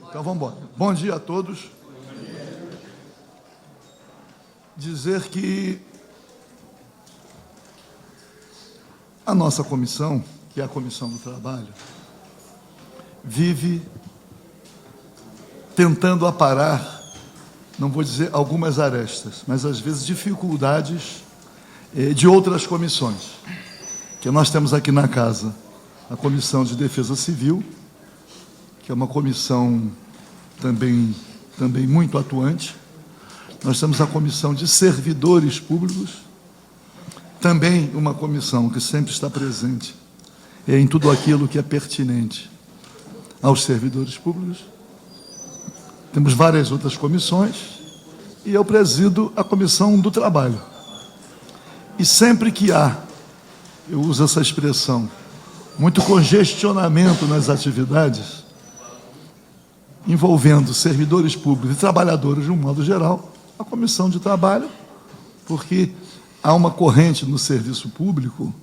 Então vamos embora. Bom dia a todos. Dizer que a nossa comissão, que é a Comissão do Trabalho, vive tentando aparar, não vou dizer algumas arestas, mas às vezes dificuldades de outras comissões, que nós temos aqui na casa a Comissão de Defesa Civil, que é uma comissão também muito atuante. Nós temos a Comissão de Servidores Públicos, também uma comissão que sempre está presente em tudo aquilo que é pertinente aos servidores públicos. Temos várias outras comissões e eu presido a Comissão do Trabalho. E sempre que há, eu uso essa expressão, muito congestionamento nas atividades, envolvendo servidores públicos e trabalhadores de um modo geral, a Comissão de Trabalho, porque há uma corrente no serviço público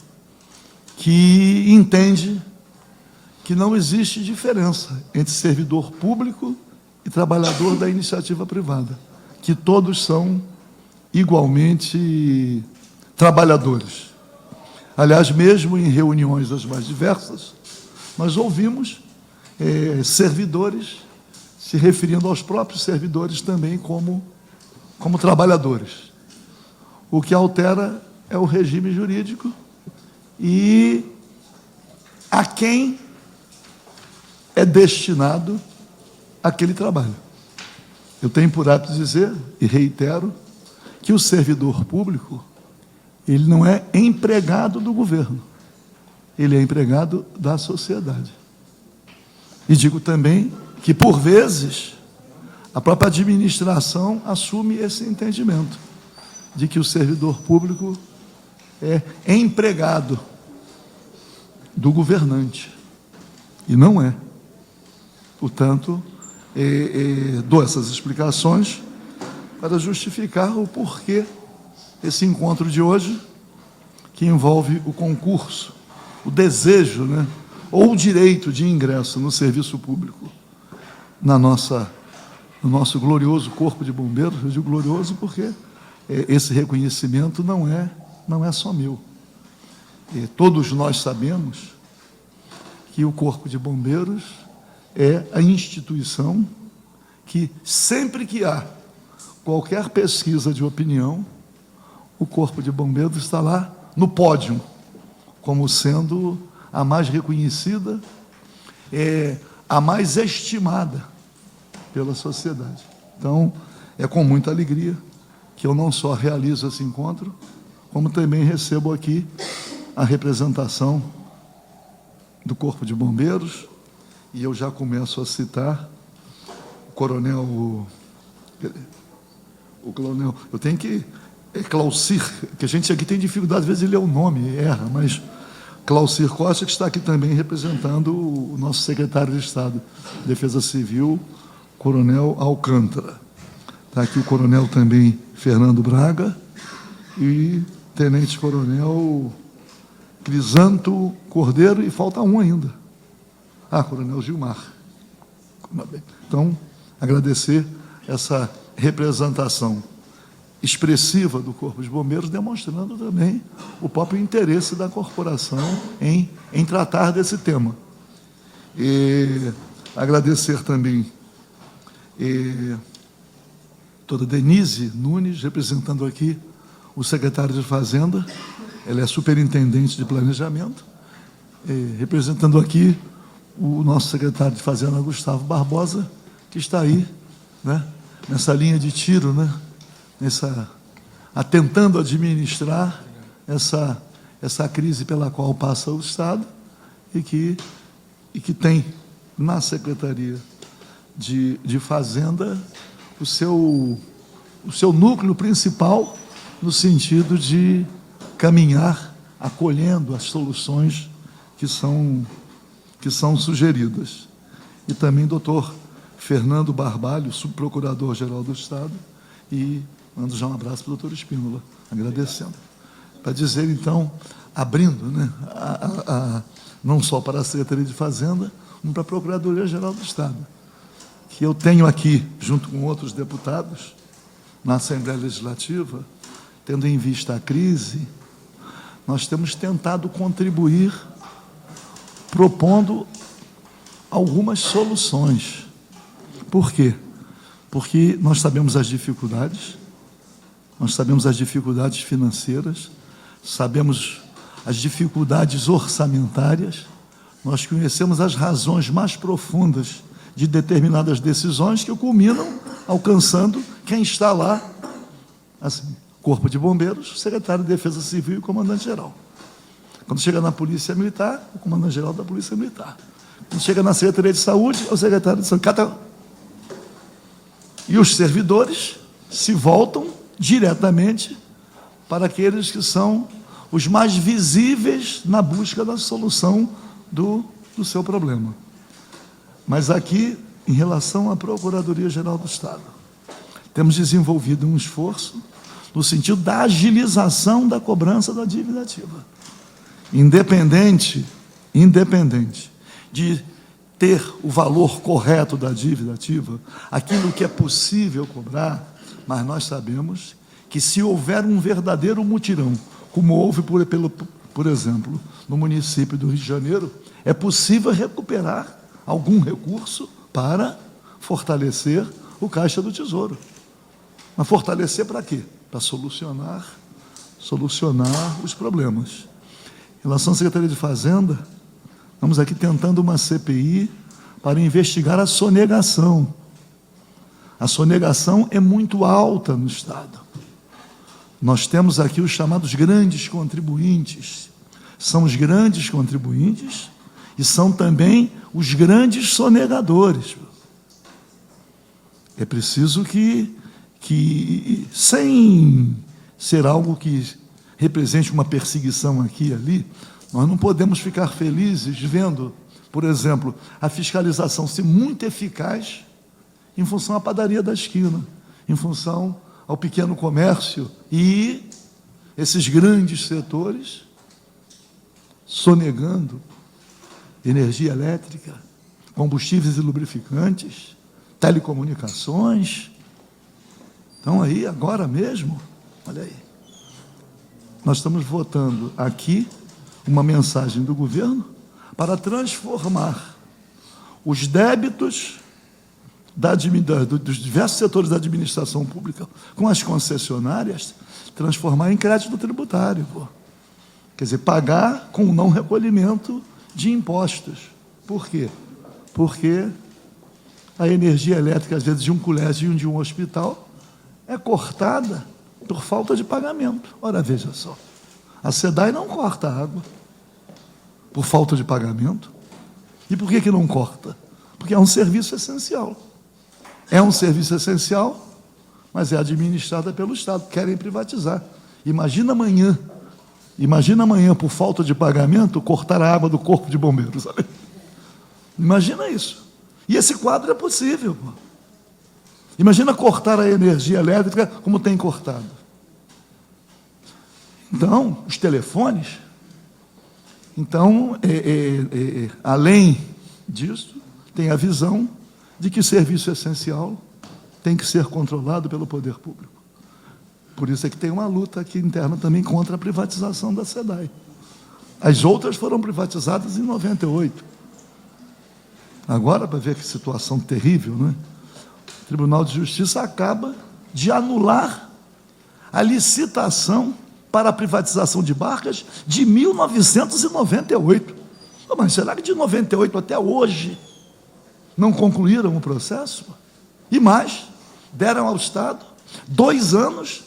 que entende que não existe diferença entre servidor público e trabalhador da iniciativa privada, que todos são igualmente trabalhadores. Aliás, mesmo em reuniões as mais diversas, nós ouvimos servidores se referindo aos próprios servidores também como trabalhadores. O que altera é o regime jurídico e a quem é destinado aquele trabalho. Eu tenho por hábito dizer, e reitero, que o servidor público, ele não é empregado do governo, ele é empregado da sociedade. E digo também que, por vezes, a própria administração assume esse entendimento de que o servidor público é empregado do governante, e não é. Portanto, dou essas explicações para justificar o porquê esse encontro de hoje, que envolve o concurso, o desejo, ou o direito de ingresso no serviço público, no nosso glorioso Corpo de Bombeiros. Eu digo glorioso porque esse reconhecimento não é só meu. Todos nós sabemos que o Corpo de Bombeiros é a instituição que, sempre que há qualquer pesquisa de opinião, o Corpo de Bombeiros está lá no pódio, como sendo a mais reconhecida, a mais estimada pela sociedade. Então, é com muita alegria que eu não só realizo esse encontro, como também recebo aqui a representação do Corpo de Bombeiros, e eu já começo a citar o coronel, eu tenho que, Claucir, que a gente aqui tem dificuldade, às vezes ele é o nome, erra, mas Claucir Costa, que está aqui também representando o nosso secretário de Estado de Defesa Civil, coronel Alcântara. Está aqui o coronel também Fernando Braga e tenente-coronel Crisanto Cordeiro, e falta um ainda. Coronel Gilmar. Então, agradecer essa representação expressiva do Corpo de Bombeiros, demonstrando também o próprio interesse da corporação em tratar desse tema. E agradecer também toda Denise Nunes, representando aqui o secretário de Fazenda, ela é superintendente de planejamento, representando aqui o nosso secretário de Fazenda, Gustavo Barbosa, que está aí, nessa linha de tiro, tentando administrar essa crise pela qual passa o Estado, e que tem na Secretaria de Fazenda o seu núcleo principal, no sentido de caminhar acolhendo as soluções que são sugeridas. E também doutor Fernando Barbalho, subprocurador-geral do Estado, e mando já um abraço para o doutor Espínola, agradecendo. Para dizer, então, abrindo, não só para a Secretaria de Fazenda, como para a Procuradoria-Geral do Estado. que eu tenho aqui, junto com outros deputados, na Assembleia Legislativa, tendo em vista a crise, nós temos tentado contribuir, propondo algumas soluções. Por quê? Porque nós sabemos as dificuldades financeiras, sabemos as dificuldades orçamentárias, nós conhecemos as razões mais profundas de determinadas decisões que culminam alcançando quem está lá, assim, Corpo de Bombeiros, Secretário de Defesa Civil e Comandante-Geral. Quando chega na Polícia Militar, o Comandante-Geral da Polícia Militar. Quando chega na Secretaria de Saúde, é o Secretário de Saúde. E os servidores se voltam diretamente para aqueles que são os mais visíveis na busca da solução do seu problema. Mas aqui, em relação à Procuradoria-Geral do Estado, temos desenvolvido um esforço no sentido da agilização da cobrança da dívida ativa. Independente de ter o valor correto da dívida ativa, aquilo que é possível cobrar, mas nós sabemos que se houver um verdadeiro mutirão, como houve, por exemplo, no município do Rio de Janeiro, é possível recuperar algum recurso para fortalecer o Caixa do Tesouro. Mas fortalecer para quê? Para solucionar os problemas. Em relação à Secretaria de Fazenda, estamos aqui tentando uma CPI para investigar a sonegação. A sonegação é muito alta no Estado. Nós temos aqui os chamados grandes contribuintes. São os grandes contribuintes e são também os grandes sonegadores. É preciso que sem ser algo que represente uma perseguição aqui e ali, nós não podemos ficar felizes vendo, por exemplo, a fiscalização ser muito eficaz em função à padaria da esquina, em função ao pequeno comércio e esses grandes setores sonegando energia elétrica, combustíveis e lubrificantes, telecomunicações. Então, aí, agora mesmo, olha aí, nós estamos votando aqui uma mensagem do governo para transformar os débitos dos diversos setores da administração pública com as concessionárias, transformar em crédito tributário. Quer dizer, pagar com o não recolhimento de impostos. Por quê? Porque a energia elétrica, às vezes, de um colégio e de um hospital, é cortada por falta de pagamento. Ora, veja só, a SEDAI não corta a água por falta de pagamento. E por que não corta? Porque é um serviço essencial. É um serviço essencial, mas é administrada pelo Estado. Querem privatizar. Imagina amanhã, por falta de pagamento, cortar a água do Corpo de Bombeiros. Sabe? Imagina isso. E esse quadro é possível. Imagina cortar a energia elétrica como tem cortado. Então, os telefones. Então, além disso, tem a visão de que serviço essencial tem que ser controlado pelo poder público. Por isso é que tem uma luta aqui interna também contra a privatização da SEDAI. As outras foram privatizadas em 98. Agora, para ver que situação terrível, não é? O Tribunal de Justiça acaba de anular a licitação para a privatização de Barcas de 1998. Mas será que de 98 até hoje não concluíram o processo? E mais, deram ao Estado 2 anos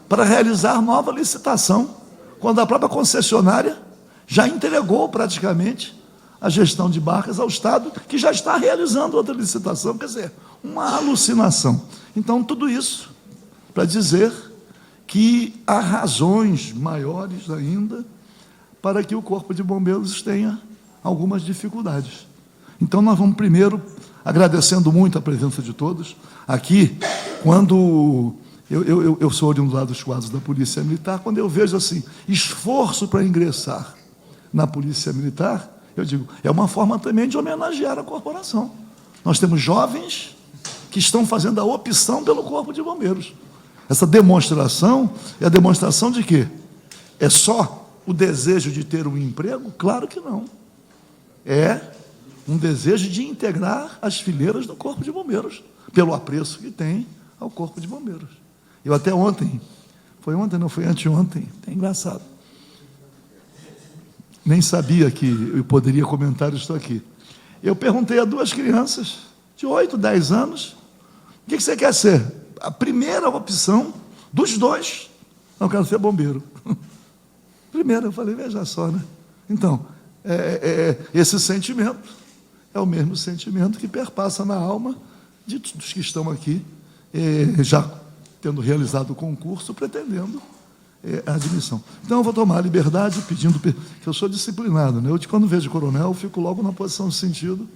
para realizar nova licitação, quando a própria concessionária já entregou praticamente a gestão de Barcas ao Estado, que já está realizando outra licitação. Quer dizer, uma alucinação. Então, tudo isso para dizer que há razões maiores ainda para que o Corpo de Bombeiros tenha algumas dificuldades. Então, nós vamos primeiro, agradecendo muito a presença de todos, aqui, quando eu sou oriundo lá dos quadros da Polícia Militar, quando eu vejo assim, esforço para ingressar na Polícia Militar, eu digo, é uma forma também de homenagear a corporação. Nós temos jovens que estão fazendo a opção pelo Corpo de Bombeiros. Essa demonstração é a demonstração de quê? É só o desejo de ter um emprego? Claro que não. É um desejo de integrar as fileiras do Corpo de Bombeiros, pelo apreço que tem ao Corpo de Bombeiros. Eu até ontem, foi ontem, não foi anteontem, é engraçado, nem sabia que eu poderia comentar isso aqui. Eu perguntei a duas crianças de 8, 10 anos, o que você quer ser? A primeira opção dos dois, não, eu quero ser bombeiro. Primeiro, eu falei, veja só, né? Então, esse sentimento é o mesmo sentimento que perpassa na alma de todos que estão aqui, já tendo realizado o concurso, pretendendo a admissão. Então, eu vou tomar a liberdade pedindo, que eu sou disciplinado, né? Quando vejo coronel, eu fico logo na posição de sentido,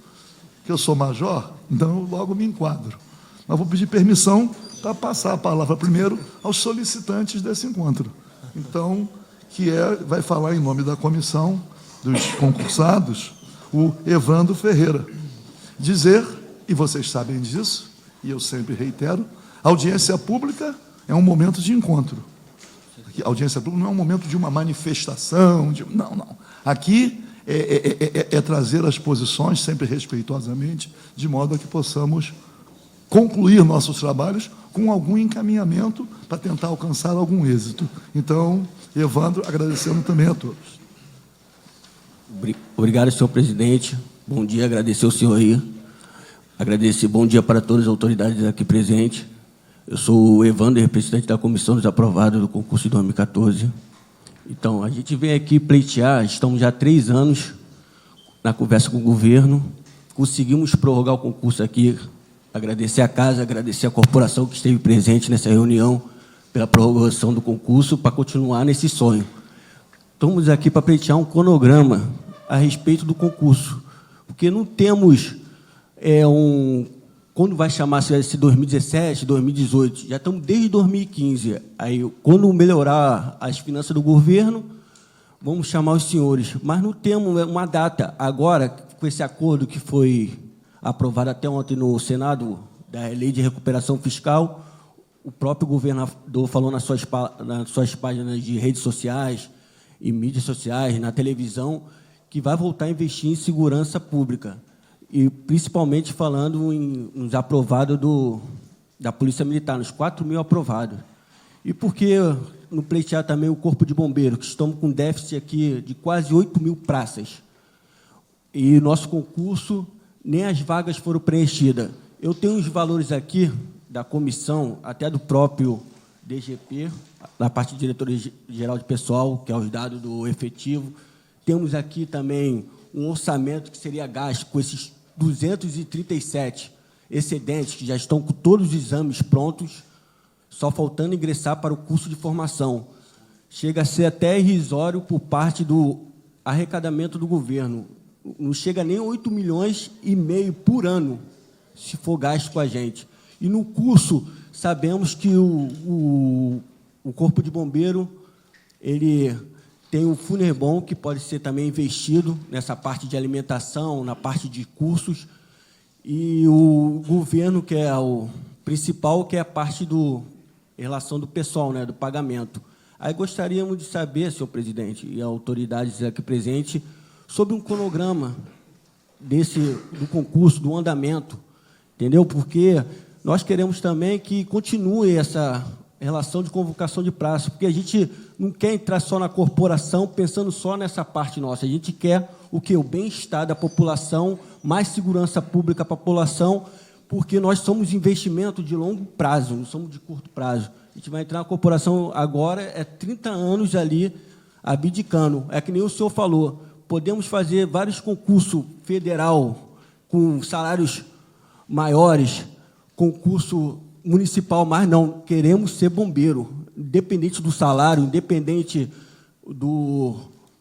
que eu sou major, então eu logo me enquadro. Mas vou pedir permissão para passar a palavra primeiro aos solicitantes desse encontro. Então, vai falar em nome da comissão dos concursados, o Evandro Ferreira. Dizer, e vocês sabem disso, e eu sempre reitero, a audiência pública é um momento de encontro. A audiência pública não é um momento de uma manifestação, não. Aqui é trazer as posições, sempre respeitosamente, de modo a que possamos concluir nossos trabalhos com algum encaminhamento para tentar alcançar algum êxito. Então, Evandro, agradecendo também a todos. Obrigado, senhor presidente. Bom dia, agradecer ao senhor aí. Agradecer, bom dia para todas as autoridades aqui presentes. Eu sou o Evandro, representante da Comissão dos Aprovados do concurso de 2014. Então, a gente vem aqui pleitear, estamos já há 3 anos na conversa com o governo, conseguimos prorrogar o concurso aqui, agradecer a casa, agradecer a corporação que esteve presente nessa reunião pela prorrogação do concurso, para continuar nesse sonho. Estamos aqui para pleitear um cronograma a respeito do concurso, porque não temos quando vai chamar se 2017, 2018, já estamos desde 2015. Aí, quando melhorar as finanças do governo, vamos chamar os senhores. Mas não temos uma data. Agora, com esse acordo que foi aprovado até ontem no Senado, da Lei de Recuperação Fiscal, o próprio governador falou nas suas páginas de redes sociais e mídias sociais, na televisão, que vai voltar a investir em segurança pública. E, principalmente, falando nos aprovados da Polícia Militar, nos 4.000 aprovados. E por que no pleitear também o Corpo de Bombeiros, que estamos com déficit aqui de quase 8.000 praças. E nosso concurso, nem as vagas foram preenchidas. Eu tenho os valores aqui da comissão, até do próprio DGP, da parte de Diretoria Geral de Pessoal, que é os dados do efetivo. Temos aqui também um orçamento que seria gasto com esses 237 excedentes, que já estão com todos os exames prontos, só faltando ingressar para o curso de formação. Chega a ser até irrisório por parte do arrecadamento do governo. Não chega nem a 8,5 milhões por ano, se for gasto com a gente. E no curso, sabemos que o Corpo de Bombeiro, ele tem um Funerbom, que pode ser também investido nessa parte de alimentação, na parte de cursos, e o governo, que é o principal, que é a parte em relação do pessoal, né, do pagamento. Aí gostaríamos de saber, senhor presidente, e autoridades aqui presentes, sobre um cronograma do concurso, do andamento, entendeu? Porque nós queremos também que continue essa relação de convocação de praça, porque a gente não quer entrar só na corporação pensando só nessa parte nossa. A gente quer o quê? O bem-estar da população, mais segurança pública para a população, porque nós somos investimento de longo prazo, não somos de curto prazo. A gente vai entrar na corporação agora, 30 anos ali abdicando. É que nem o senhor falou, podemos fazer vários concursos federal com salários maiores, concurso municipal, mas não, queremos ser bombeiro, independente do salário, independente do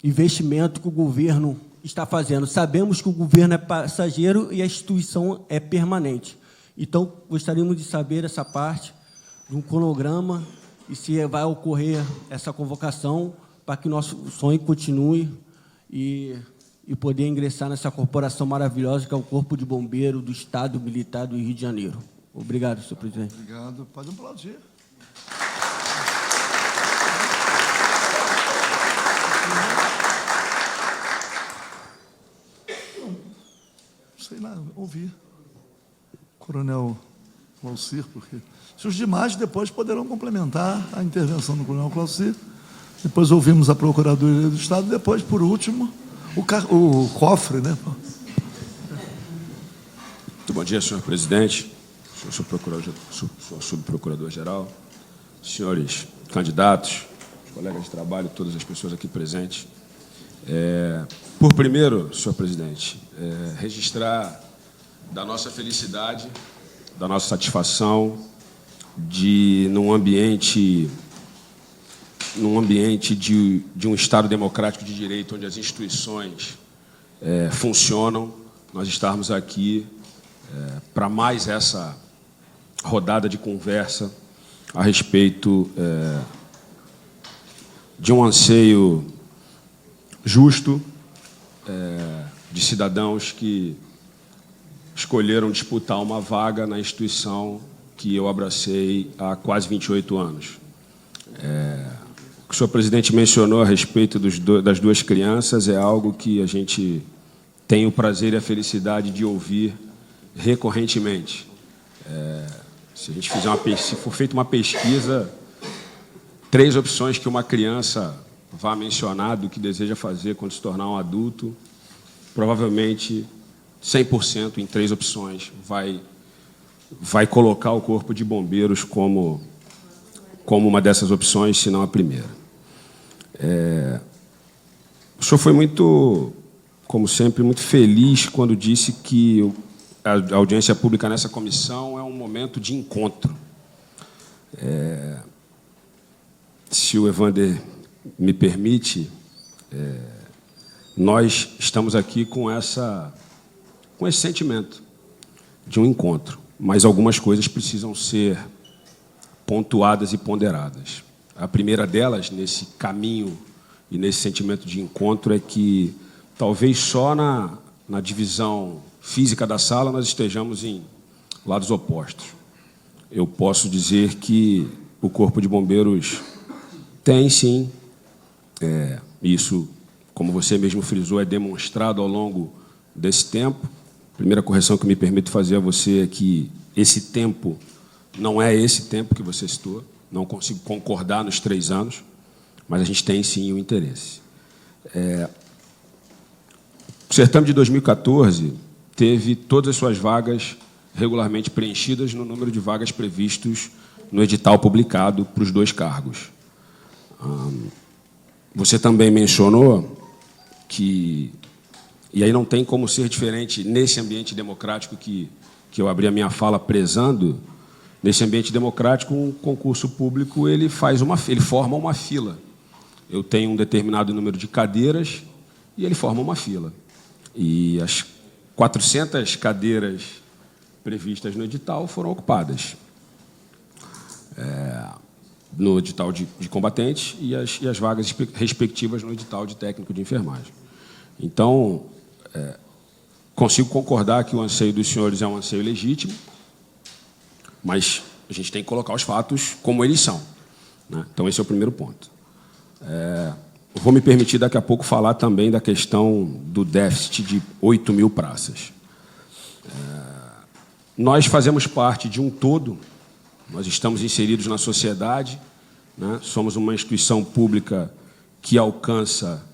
investimento que o governo está fazendo. Sabemos que o governo é passageiro e a instituição é permanente. Então, gostaríamos de saber essa parte, de um cronograma, e se vai ocorrer essa convocação para que nosso sonho continue e poder ingressar nessa corporação maravilhosa que é o Corpo de Bombeiro do Estado Militar do Rio de Janeiro. Obrigado, senhor presidente. Obrigado. Pode aplaudir. Sei lá, ouvir. Coronel Claucir, porque se os demais depois poderão complementar a intervenção do Coronel Claucir. Depois ouvimos a Procuradoria do Estado, depois, por último, o cofre, né? Muito bom dia, senhor presidente, senhor subprocurador-geral, senhores candidatos, colegas de trabalho, todas as pessoas aqui presentes. Por primeiro, senhor presidente, registrar da nossa felicidade, da nossa satisfação de, num ambiente de um Estado democrático de direito, onde as instituições funcionam, nós estarmos aqui para mais essa rodada de conversa a respeito de um anseio justo de cidadãos que escolheram disputar uma vaga na instituição que eu abracei há quase 28 anos. O que o senhor presidente mencionou a respeito das duas crianças é algo que a gente tem o prazer e a felicidade de ouvir recorrentemente. Se for feita uma pesquisa, 3 opções que uma criança vai mencionar do que deseja fazer quando se tornar um adulto, provavelmente 100% em 3 opções vai colocar o Corpo de Bombeiros como uma dessas opções, se não a primeira. O senhor foi muito, como sempre, muito feliz quando disse que a audiência pública nessa comissão é um momento de encontro. Se o Evander me permite, nós estamos aqui com esse sentimento de um encontro, mas algumas coisas precisam ser pontuadas e ponderadas. A primeira delas, nesse caminho e nesse sentimento de encontro, é que talvez só na divisão física da sala nós estejamos em lados opostos. Eu posso dizer que o Corpo de Bombeiros tem, sim, isso, como você mesmo frisou, é demonstrado ao longo desse tempo. A primeira correção que me permito fazer a você é que esse tempo não é esse tempo que você citou, não consigo concordar nos 3 anos, mas a gente tem, sim, o interesse. O certame de 2014 teve todas as suas vagas regularmente preenchidas no número de vagas previstos no edital publicado para os 2 cargos. Você também mencionou que, e aí não tem como ser diferente nesse ambiente democrático que eu abri a minha fala prezando. Nesse ambiente democrático, um concurso público ele forma uma fila. Eu tenho um determinado número de cadeiras e ele forma uma fila. E as 400 cadeiras previstas no edital foram ocupadas. No edital de combatentes e as vagas respectivas no edital de técnico de enfermagem. Então, consigo concordar que o anseio dos senhores é um anseio legítimo, mas a gente tem que colocar os fatos como eles são, né? Então, esse é o primeiro ponto. Vou me permitir, daqui a pouco, falar também da questão do déficit de 8.000 praças. Nós fazemos parte de um todo, nós estamos inseridos na sociedade, né? Somos uma instituição pública que alcança,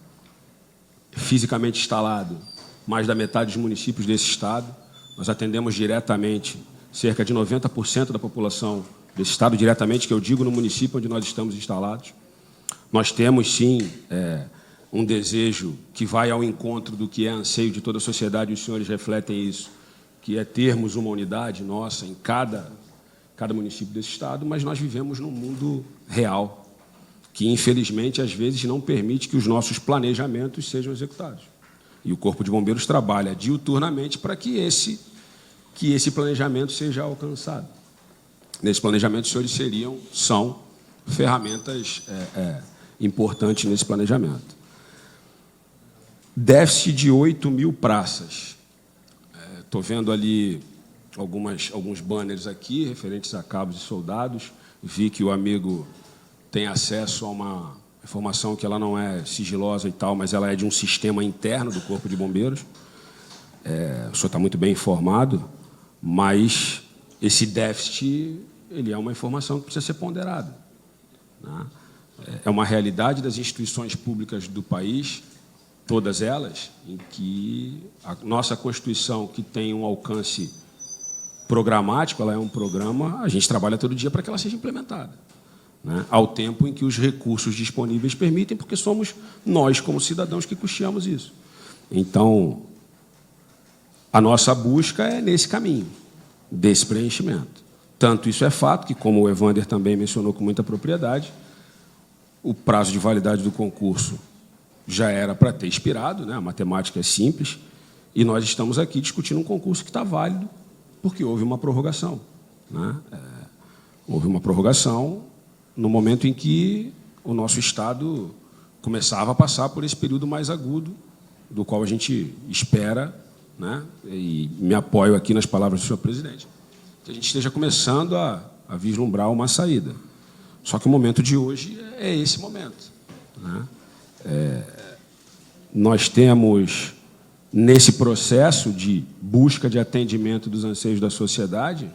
fisicamente instalado, mais da metade dos municípios desse Estado. Nós atendemos diretamente cerca de 90% da população desse Estado, diretamente, que eu digo, no município onde nós estamos instalados. Nós temos, sim, um desejo que vai ao encontro do que é anseio de toda a sociedade, e os senhores refletem isso, que é termos uma unidade nossa em cada município desse Estado, mas nós vivemos num mundo real, que, infelizmente, às vezes não permite que os nossos planejamentos sejam executados. E o Corpo de Bombeiros trabalha diuturnamente para que esse planejamento seja alcançado. Nesse planejamento, os senhores são ferramentas importantes nesse planejamento. Déficit de 8.000 praças. Estou vendo ali alguns banners aqui, referentes a cabos e soldados. Vi que o amigo tem acesso a uma informação que ela não é sigilosa e tal, mas ela é de um sistema interno do Corpo de Bombeiros. O senhor está muito bem informado, mas esse déficit ele é uma informação que precisa ser ponderada, né? É uma realidade das instituições públicas do país, todas elas, em que a nossa Constituição, que tem um alcance programático, ela é um programa, a gente trabalha todo dia para que ela seja implementada, né? Ao tempo em que os recursos disponíveis permitem, porque somos nós, como cidadãos, que custeamos isso. Então, a nossa busca é nesse caminho, desse preenchimento. Tanto isso é fato que, como o Evander também mencionou com muita propriedade, o prazo de validade do concurso já era para ter expirado, né? A matemática é simples, e nós estamos aqui discutindo um concurso que está válido, porque houve uma prorrogação, né? Houve uma prorrogação no momento em que o nosso Estado começava a passar por esse período mais agudo, do qual a gente espera, né? E me apoio aqui nas palavras do senhor presidente, que a gente esteja começando a vislumbrar uma saída. Só que o momento de hoje é esse momento, né? Nós temos, nesse processo de busca de atendimento dos anseios da sociedade,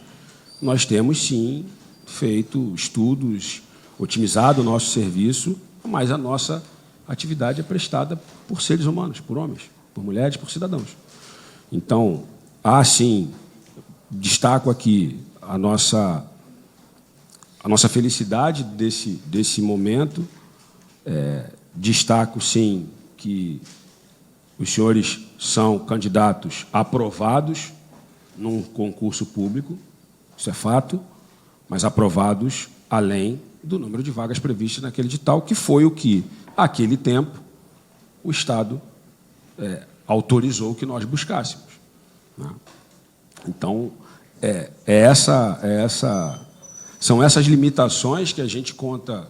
nós temos, sim, feito estudos, otimizado o nosso serviço, mas a nossa atividade é prestada por seres humanos, por homens, por mulheres, por cidadãos. Então, sim, destaco aqui a nossa felicidade desse momento. Destaco, sim, que os senhores são candidatos aprovados num concurso público, isso é fato, mas aprovados além do número de vagas previstas naquele edital, que foi o que, àquele tempo, o Estado autorizou que nós buscássemos, né? Então, são essas limitações que a gente conta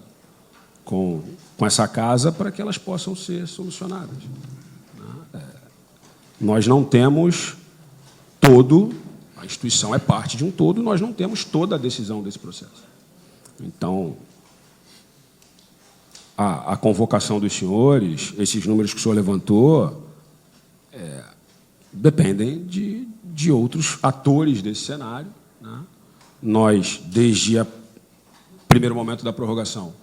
com essa casa para que elas possam ser solucionadas, né? Nós não temos a instituição é parte de um todo, nós não temos toda a decisão desse processo. Então, a convocação dos senhores, esses números que o senhor levantou, dependem de outros atores desse cenário, né? Nós, desde o primeiro momento da prorrogação,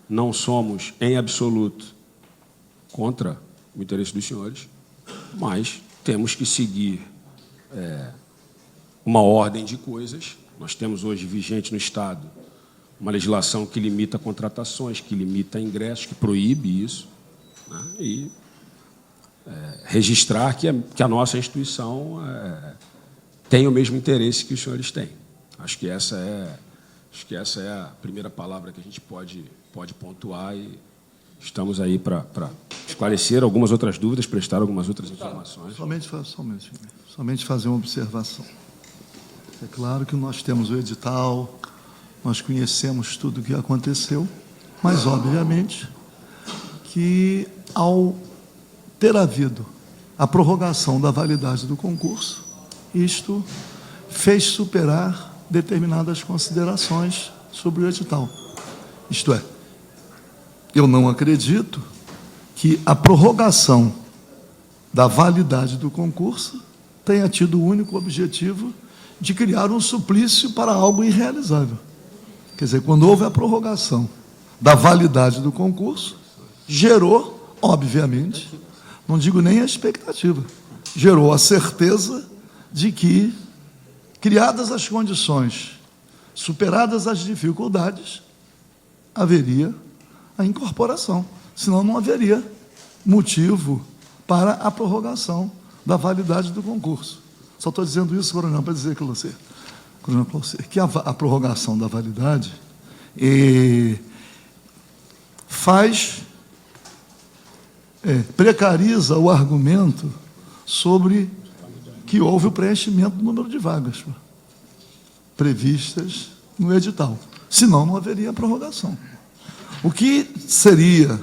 não somos, em absoluto, contra o interesse dos senhores, mas temos que seguir uma ordem de coisas. Nós temos hoje vigente no Estado uma legislação que limita contratações, que limita ingressos, que proíbe isso, né? E registrar que a nossa instituição tem o mesmo interesse que os senhores têm. Acho que essa é a primeira palavra que a gente pode pontuar, e estamos aí para esclarecer algumas outras dúvidas, prestar algumas outras informações. Somente fazer uma observação. É claro que nós temos o edital, nós conhecemos tudo o que aconteceu, mas, obviamente, que ao ter havido a prorrogação da validade do concurso, isto fez superar determinadas considerações sobre o edital. Isto é, eu não acredito que a prorrogação da validade do concurso tenha tido o único objetivo de criar um suplício para algo irrealizável. Quer dizer, quando houve a prorrogação da validade do concurso, gerou, obviamente, não digo nem a expectativa, gerou a certeza de que, criadas as condições, superadas as dificuldades, haveria a incorporação. Senão não haveria motivo para a prorrogação da validade do concurso. Só estou dizendo isso, coronel, para dizer que você, a prorrogação da validade precariza o argumento sobre que houve o preenchimento do número de vagas previstas no edital. Senão, não haveria prorrogação. O que seria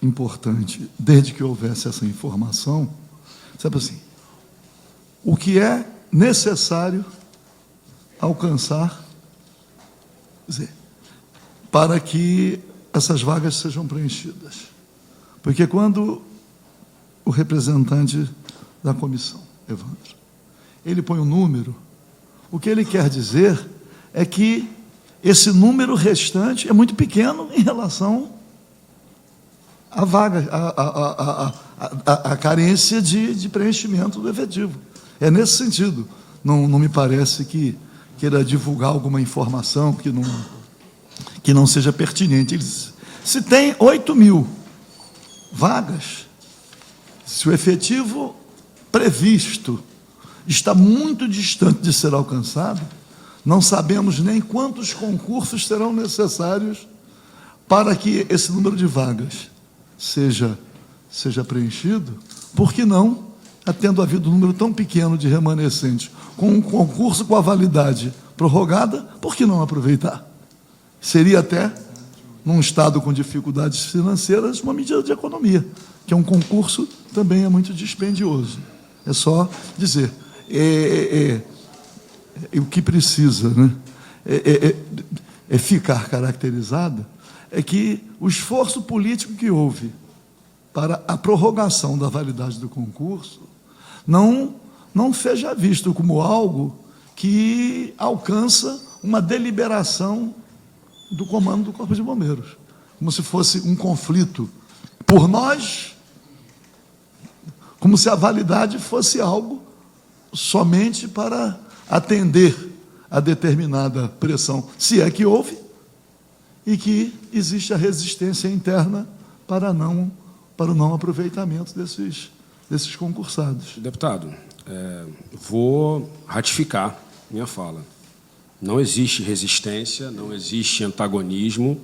importante, desde que houvesse essa informação, sabe assim, o que é necessário alcançar, quer dizer, para que essas vagas sejam preenchidas. Porque quando o representante da comissão, Evandro, ele põe um número, o que ele quer dizer é que esse número restante é muito pequeno em relação à vaga, à carência de preenchimento do efetivo. É nesse sentido. Não me parece que queira divulgar alguma informação que não seja pertinente. Se tem 8.000 vagas, se o efetivo previsto está muito distante de ser alcançado, não sabemos nem quantos concursos serão necessários para que esse número de vagas seja preenchido. Por que não, tendo havido um número tão pequeno de remanescentes, com um concurso com a validade prorrogada, por que não aproveitar? Seria até, num estado com dificuldades financeiras, uma medida de economia, que um concurso também é muito dispendioso. É só dizer, o que precisa, né, é ficar caracterizado, é que o esforço político que houve para a prorrogação da validade do concurso não seja visto como algo que alcança uma deliberação do comando do Corpo de Bombeiros, como se fosse um conflito por nós, como se a validade fosse algo somente para atender a determinada pressão, se é que houve, e que existe a resistência interna para o não aproveitamento desses concursados. Deputado, vou ratificar minha fala. Não existe resistência, não existe antagonismo.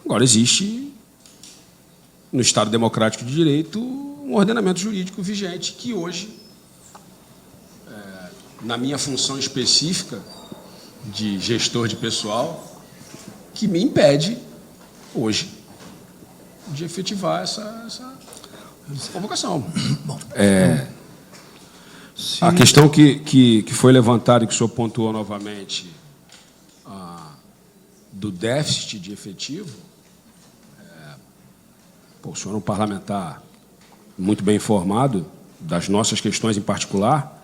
Agora, existe, no Estado Democrático de Direito, um ordenamento jurídico vigente que hoje, na minha função específica de gestor de pessoal, que me impede, hoje, de efetivar essa convocação. A questão que foi levantada e que o senhor pontuou novamente, do déficit de efetivo, o senhor é um parlamentar muito bem informado das nossas questões em particular,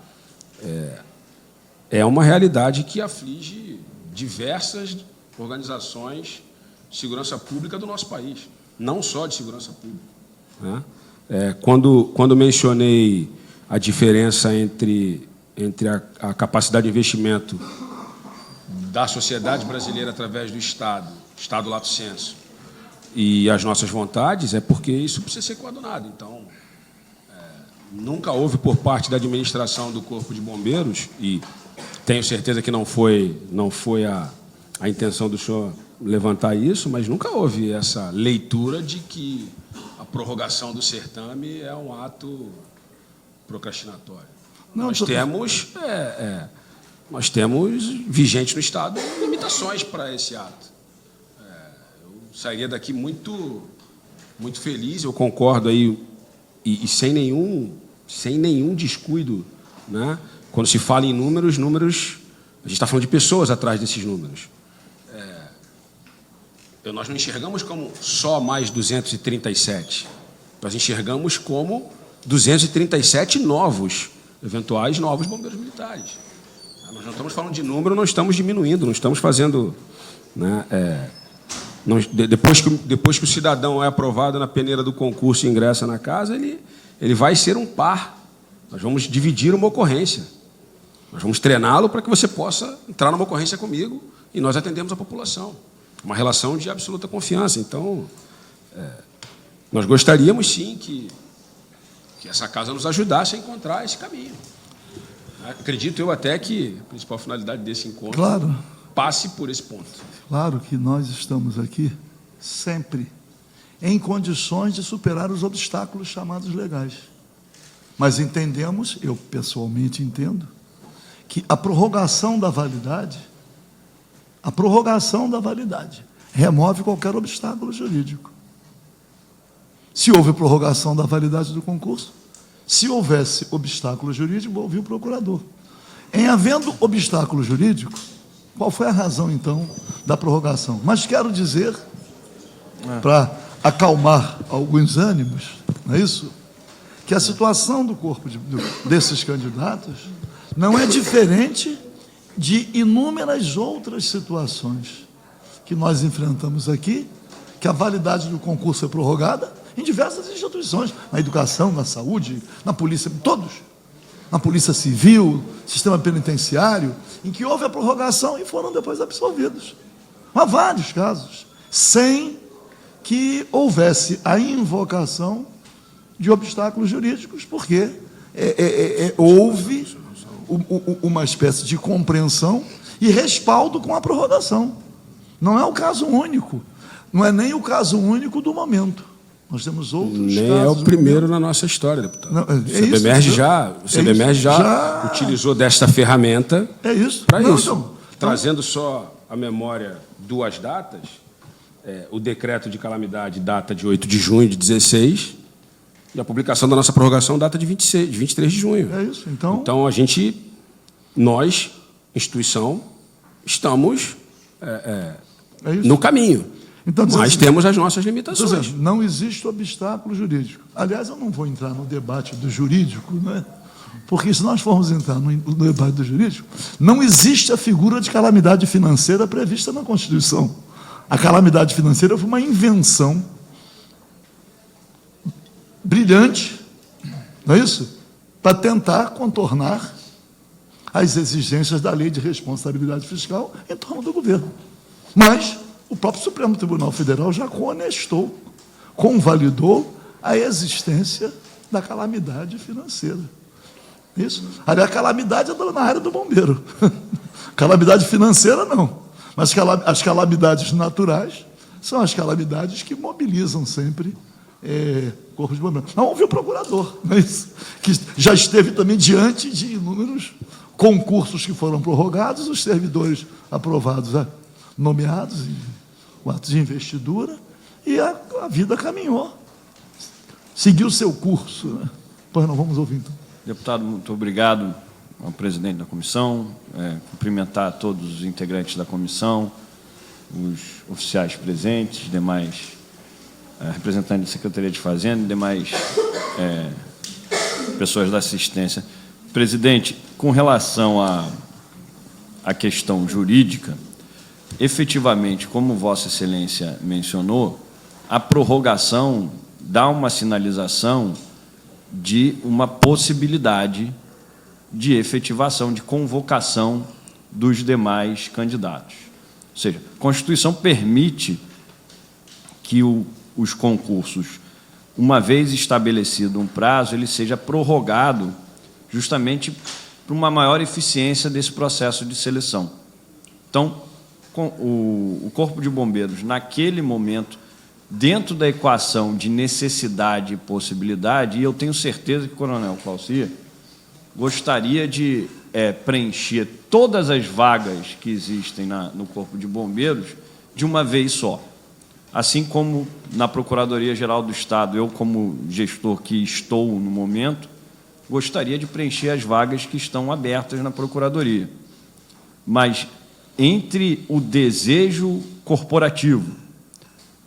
é uma realidade que aflige diversas organizações de segurança pública do nosso país, não só de segurança pública, né? Quando mencionei a diferença entre a capacidade de investimento da sociedade brasileira através do Estado lato sensu, e as nossas vontades, é porque isso precisa ser coadunado. Então, nunca houve por parte da administração do Corpo de Bombeiros, e tenho certeza que não foi a intenção do senhor levantar isso, mas nunca houve essa leitura de que a prorrogação do certame é um ato procrastinatório. Nós temos vigente no Estado limitações para esse ato. Eu sairia daqui muito feliz, eu concordo aí, e sem nenhum descuido, né? Quando se fala em números, a gente está falando de pessoas atrás desses números. Nós não enxergamos como só mais 237. Nós enxergamos como 237 eventuais novos bombeiros militares. Nós não estamos falando de número, não estamos diminuindo, não estamos fazendo... Né, depois que o cidadão é aprovado na peneira do concurso e ingressa na casa, ele vai ser um par. Nós vamos dividir uma ocorrência. Nós vamos treiná-lo para que você possa entrar numa ocorrência comigo e nós atendemos a população. Uma relação de absoluta confiança. Então, nós gostaríamos, sim, que essa casa nos ajudasse a encontrar esse caminho. Acredito eu até que a principal finalidade desse encontro passe por esse ponto. Claro que nós estamos aqui sempre em condições de superar os obstáculos chamados legais. Mas entendemos, eu pessoalmente entendo, que a prorrogação da validade remove qualquer obstáculo jurídico. Se houve prorrogação da validade do concurso, se houvesse obstáculo jurídico, ouvi o procurador. Em havendo obstáculo jurídico, qual foi a razão, então, da prorrogação? Mas quero dizer, para acalmar alguns ânimos, não é isso? Que a situação do corpo desses candidatos não é diferente de inúmeras outras situações que nós enfrentamos aqui, que a validade do concurso é prorrogada em diversas instituições, na educação, na saúde, na polícia, todos. Na polícia civil, sistema penitenciário, em que houve a prorrogação e foram depois absolvidos. Há vários casos, sem que houvesse a invocação de obstáculos jurídicos, porque houve uma espécie de compreensão e respaldo com a prorrogação. Não é o caso único, não é nem o caso único do momento. Nós temos outros Nem casos. é o primeiro na nossa história, deputado. Não, O CBMERG já utilizou desta ferramenta para isso. Então, Trazendo só à memória duas datas, o decreto de calamidade data de 8 de junho de 16 e a publicação da nossa prorrogação data de 23 de junho. é isso. Então, Então, nós, instituição, estamos é isso. no caminho, Então, mas temos as nossas Ou limitações. seja, não existe obstáculo jurídico. Aliás, eu não vou entrar no debate do jurídico, né? Porque se nós formos entrar no debate do jurídico, não existe a figura de calamidade financeira prevista na Constituição. A calamidade financeira foi uma invenção brilhante, não é isso? Para tentar contornar as exigências da lei de responsabilidade fiscal em torno do governo. Mas o próprio Supremo Tribunal Federal já conestou, convalidou a existência da calamidade financeira. Isso. A calamidade é na área do bombeiro. Calamidade financeira, não. Mas as calamidades naturais são as calamidades que mobilizam sempre corpos de bombeiros. Não houve o procurador, não é isso? Que já esteve também diante de inúmeros concursos que foram prorrogados, os servidores aprovados, nomeados, o ato de investidura, e a vida caminhou. Seguiu seu curso. Né? Pois não, vamos ouvir então. Deputado, muito obrigado ao presidente da comissão, cumprimentar todos os integrantes da comissão, os oficiais presentes, demais representantes da Secretaria de Fazenda e demais pessoas da assistência. Presidente, com relação à questão jurídica, efetivamente, como Vossa Excelência mencionou, a prorrogação dá uma sinalização de uma possibilidade de efetivação, de convocação dos demais candidatos. Ou seja, a Constituição permite que os concursos, uma vez estabelecido um prazo, ele seja prorrogado justamente para uma maior eficiência desse processo de seleção. Então, o Corpo de Bombeiros, naquele momento, dentro da equação de necessidade e possibilidade, e eu tenho certeza que o Coronel Claucia gostaria de preencher todas as vagas que existem no Corpo de Bombeiros de uma vez só. Assim como na Procuradoria-Geral do Estado, eu, como gestor que estou no momento, gostaria de preencher as vagas que estão abertas na Procuradoria. Mas, entre o desejo corporativo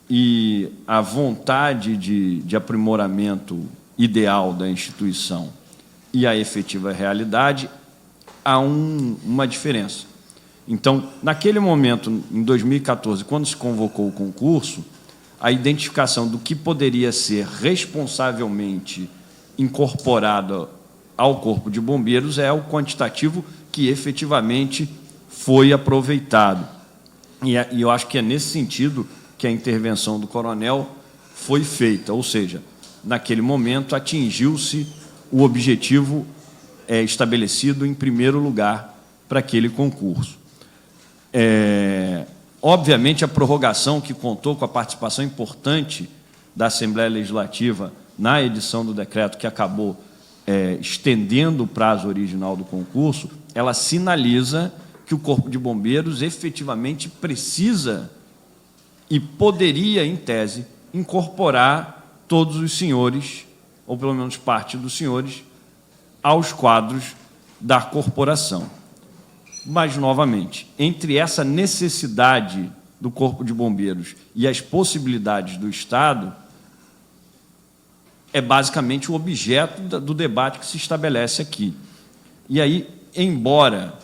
e a vontade de aprimoramento ideal da instituição e a efetiva realidade, há uma diferença. Então, naquele momento, em 2014, quando se convocou o concurso, a identificação do que poderia ser responsavelmente incorporado ao Corpo de Bombeiros é o quantitativo que efetivamente foi aproveitado. E eu acho que é nesse sentido que a intervenção do coronel foi feita, ou seja, naquele momento atingiu-se o objetivo estabelecido em primeiro lugar para aquele concurso. Obviamente, a prorrogação, que contou com a participação importante da Assembleia Legislativa na edição do decreto, que acabou estendendo o prazo original do concurso, ela sinaliza que o Corpo de Bombeiros efetivamente precisa e poderia, em tese, incorporar todos os senhores, ou pelo menos parte dos senhores, aos quadros da corporação. Mas, novamente, entre essa necessidade do Corpo de Bombeiros e as possibilidades do Estado, é basicamente o objeto do debate que se estabelece aqui. E aí, embora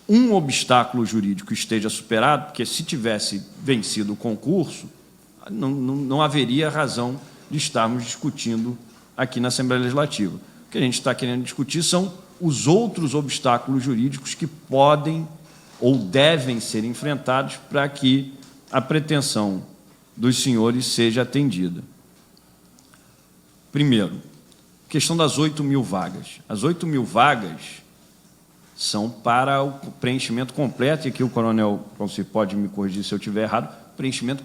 um obstáculo jurídico esteja superado, porque se tivesse vencido o concurso, não haveria razão de estarmos discutindo aqui na Assembleia Legislativa. O que a gente está querendo discutir são os outros obstáculos jurídicos que podem ou devem ser enfrentados para que a pretensão dos senhores seja atendida. Primeiro, questão das 8.000 vagas. As 8.000 vagas são para o preenchimento completo, e aqui o coronel, você pode me corrigir se eu estiver errado, preenchimento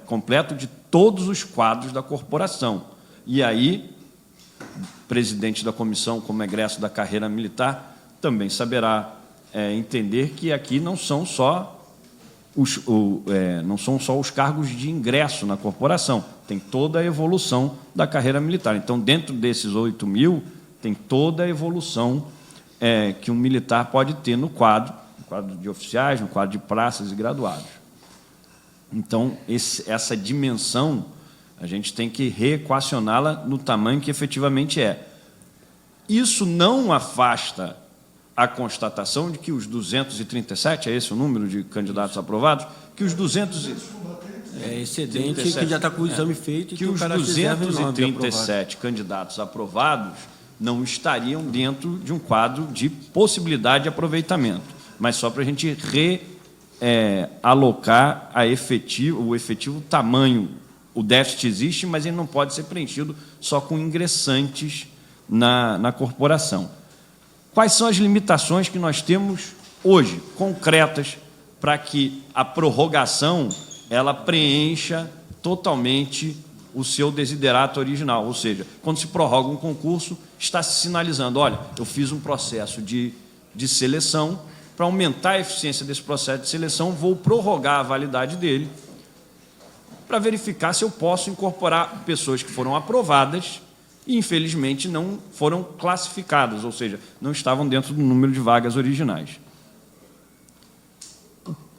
completo de todos os quadros da corporação. E aí, o presidente da comissão, como egresso da carreira militar, também saberá entender que aqui não são só os cargos de ingresso na corporação, tem toda a evolução da carreira militar. Então, dentro desses 8.000, tem toda a evolução que um militar pode ter no quadro de oficiais, no quadro de praças e graduados. Então, essa dimensão, a gente tem que reequacioná-la no tamanho que efetivamente é. Isso não afasta a constatação de que os 237, é esse o número de candidatos aprovados, que os 200... É excedente, que já está com o exame feito. Que os 237 candidatos aprovados não estariam dentro de um quadro de possibilidade de aproveitamento, mas só para a gente realocar o efetivo tamanho. O déficit existe, mas ele não pode ser preenchido só com ingressantes na corporação. Quais são as limitações que nós temos hoje, concretas, para que a prorrogação ela preencha totalmente o seu desiderato original? Ou seja, quando se prorroga um concurso, está se sinalizando, olha, eu fiz um processo de seleção, para aumentar a eficiência desse processo de seleção, vou prorrogar a validade dele, para verificar se eu posso incorporar pessoas que foram aprovadas e, infelizmente, não foram classificadas, ou seja, não estavam dentro do número de vagas originais.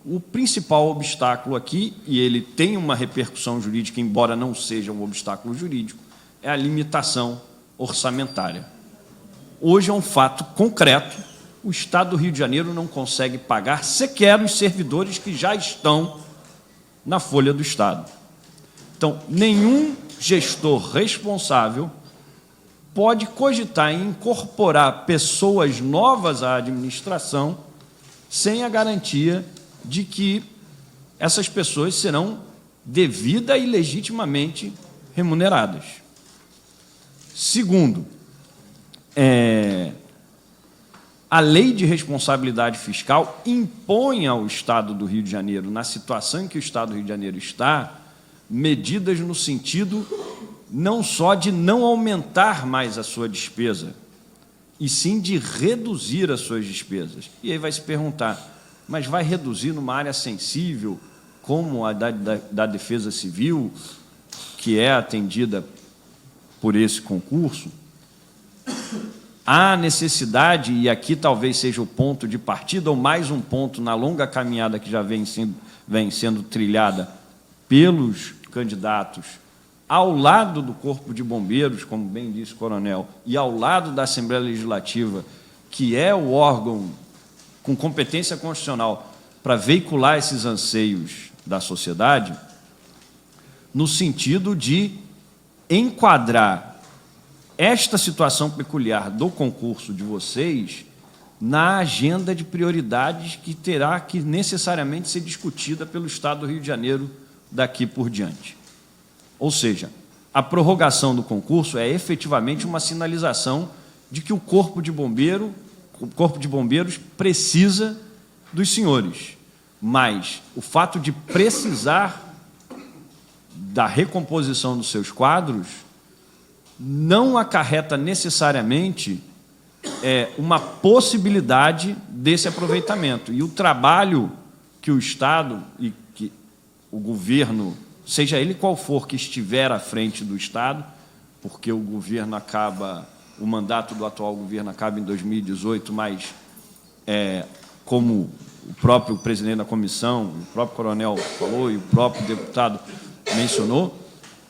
O principal obstáculo aqui, e ele tem uma repercussão jurídica, embora não seja um obstáculo jurídico, é a limitação orçamentária. Hoje é um fato concreto, o Estado do Rio de Janeiro não consegue pagar sequer os servidores que já estão na folha do Estado. Então, nenhum gestor responsável pode cogitar em incorporar pessoas novas à administração sem a garantia de que essas pessoas serão devida e legitimamente remuneradas. Segundo, a lei de responsabilidade fiscal impõe ao Estado do Rio de Janeiro, na situação em que o Estado do Rio de Janeiro está, medidas no sentido não só de não aumentar mais a sua despesa, e sim de reduzir as suas despesas. E aí vai se perguntar, mas vai reduzir numa área sensível, como a da Defesa Civil, que é atendida por esse concurso? Há necessidade, e aqui talvez seja o ponto de partida, ou mais um ponto na longa caminhada que já vem sendo trilhada pelos candidatos, ao lado do Corpo de Bombeiros, como bem disse o coronel, e ao lado da Assembleia Legislativa, que é o órgão com competência constitucional para veicular esses anseios da sociedade, no sentido de enquadrar esta situação peculiar do concurso de vocês na agenda de prioridades que terá que necessariamente ser discutida pelo Estado do Rio de Janeiro daqui por diante. Ou seja, a prorrogação do concurso é efetivamente uma sinalização de que o Corpo de Bombeiros precisa dos senhores, mas o fato de precisar da recomposição dos seus quadros não acarreta necessariamente uma possibilidade desse aproveitamento. E o trabalho que o Estado e que o governo, seja ele qual for que estiver à frente do Estado, porque o governo acaba o mandato do atual governo acaba em 2018, mas, como o próprio presidente da comissão, o próprio coronel falou e o próprio deputado mencionou,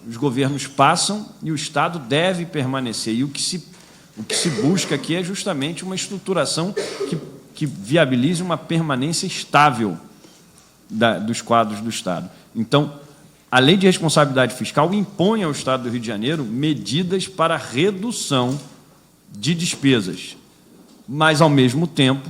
os governos passam e o Estado deve permanecer. E o que se busca aqui é justamente uma estruturação que viabilize uma permanência estável dos quadros do Estado. Então, a Lei de Responsabilidade Fiscal impõe ao Estado do Rio de Janeiro medidas para redução de despesas, mas, ao mesmo tempo,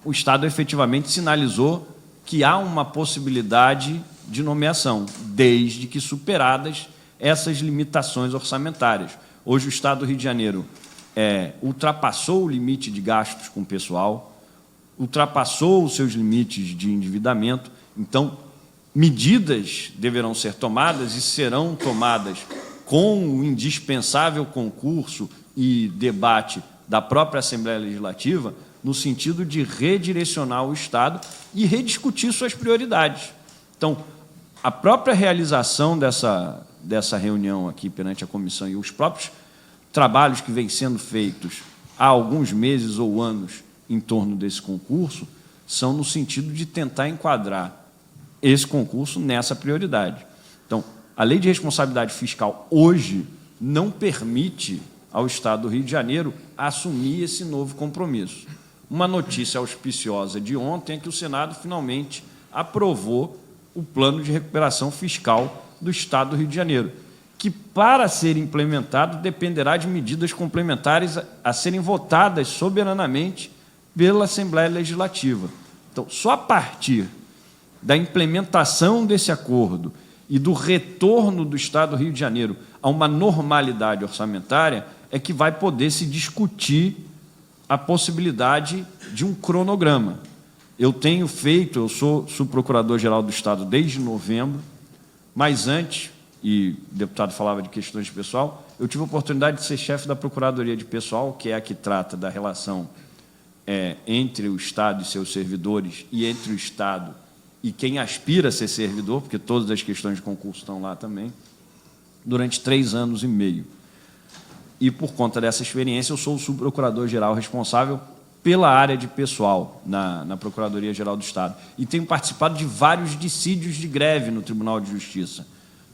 o Estado efetivamente sinalizou que há uma possibilidade de nomeação, desde que superadas essas limitações orçamentárias. Hoje, o Estado do Rio de Janeiro ultrapassou o limite de gastos com pessoal, ultrapassou os seus limites de endividamento. Então, medidas deverão ser tomadas e serão tomadas com o indispensável concurso e debate da própria Assembleia Legislativa, no sentido de redirecionar o Estado e rediscutir suas prioridades. Então, a própria realização dessa reunião aqui perante a comissão e os próprios trabalhos que vêm sendo feitos há alguns meses ou anos em torno desse concurso são no sentido de tentar enquadrar esse concurso nessa prioridade. Então, a Lei de Responsabilidade Fiscal hoje não permite ao Estado do Rio de Janeiro assumir esse novo compromisso. Uma notícia auspiciosa de ontem é que o Senado finalmente aprovou o Plano de Recuperação Fiscal do Estado do Rio de Janeiro, que, para ser implementado, dependerá de medidas complementares a serem votadas soberanamente pela Assembleia Legislativa. Então, só a partir da implementação desse acordo e do retorno do Estado do Rio de Janeiro a uma normalidade orçamentária é que vai poder se discutir a possibilidade de um cronograma. Eu eu sou subprocurador-geral do Estado desde novembro, mas antes, e o deputado falava de questões de pessoal, eu tive a oportunidade de ser chefe da Procuradoria de Pessoal, que é a que trata da relação entre o Estado e seus servidores e entre o Estado e quem aspira a ser servidor, porque todas as questões de concurso estão lá também, durante 3 anos e meio. E, por conta dessa experiência, eu sou o subprocurador-geral responsável pela área de pessoal na Procuradoria-Geral do Estado. E tenho participado de vários dissídios de greve no Tribunal de Justiça.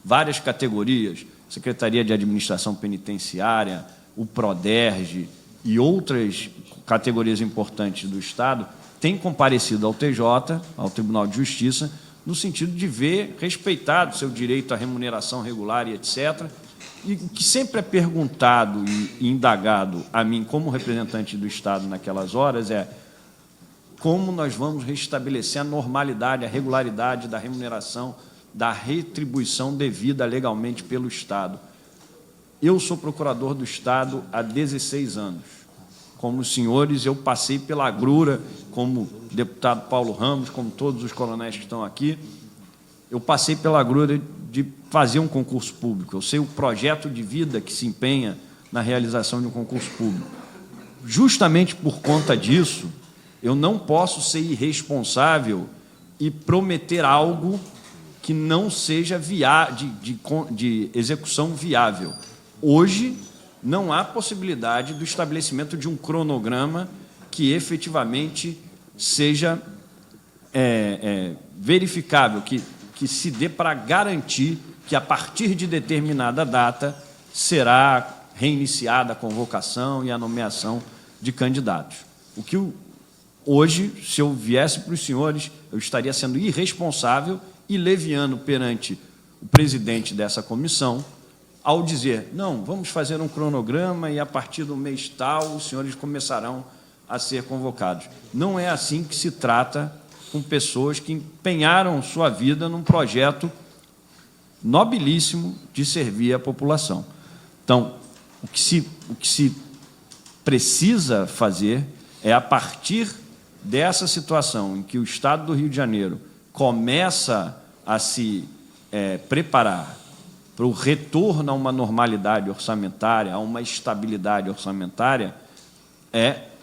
Várias categorias, Secretaria de Administração Penitenciária, o PRODERJ e outras categorias importantes do Estado têm comparecido ao TJ, ao Tribunal de Justiça, no sentido de ver respeitado seu direito à remuneração regular e etc., e o que sempre é perguntado e indagado a mim, como representante do Estado naquelas horas, é como nós vamos restabelecer a normalidade, a regularidade da remuneração, da retribuição devida legalmente pelo Estado. Eu sou procurador do Estado há 16 anos. Como os senhores, eu passei pela agrura, como o deputado Paulo Ramos, como todos os coronéis que estão aqui, eu passei pela agrura de fazer um concurso público. Eu sei o projeto de vida que se empenha na realização de um concurso público. Justamente por conta disso, eu não posso ser irresponsável e prometer algo que não seja de execução viável. Hoje, não há possibilidade do estabelecimento de um cronograma que efetivamente seja verificável, que se dê para garantir que, a partir de determinada data, será reiniciada a convocação e a nomeação de candidatos. O que hoje, se eu viesse para os senhores, eu estaria sendo irresponsável e leviano perante o presidente dessa comissão, ao dizer, não, vamos fazer um cronograma e, a partir do mês tal, os senhores começarão a ser convocados. Não é assim que se trata com pessoas que empenharam sua vida num projeto nobilíssimo de servir a população. Então, o que se precisa fazer é, a partir dessa situação em que o Estado do Rio de Janeiro começa a se preparar para o retorno a uma normalidade orçamentária, a uma estabilidade orçamentária,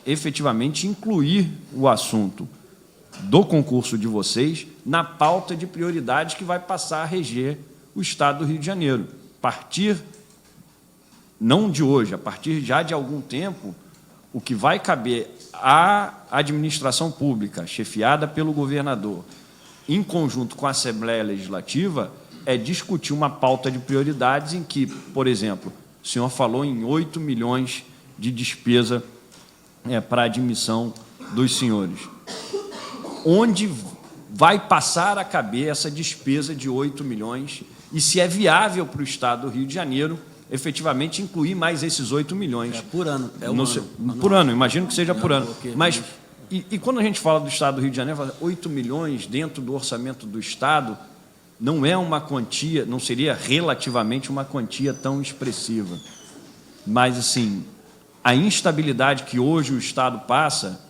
efetivamente incluir o assunto do concurso de vocês na pauta de prioridades que vai passar a reger o Estado do Rio de Janeiro. Partir não de hoje, a partir já de algum tempo, o que vai caber à administração pública, chefiada pelo governador, em conjunto com a Assembleia Legislativa, é discutir uma pauta de prioridades em que, por exemplo, o senhor falou em 8 milhões de despesa para a admissão dos senhores. Onde vai passar a caber essa despesa de 8 milhões e se é viável para o Estado do Rio de Janeiro efetivamente incluir mais esses 8 milhões. É por ano. É um ano. Por ano, imagino que seja por ano. Mas, e quando a gente fala do Estado do Rio de Janeiro, fala 8 milhões dentro do orçamento do Estado, não é uma quantia, não seria relativamente uma quantia tão expressiva. Mas, assim, a instabilidade que hoje o Estado passa,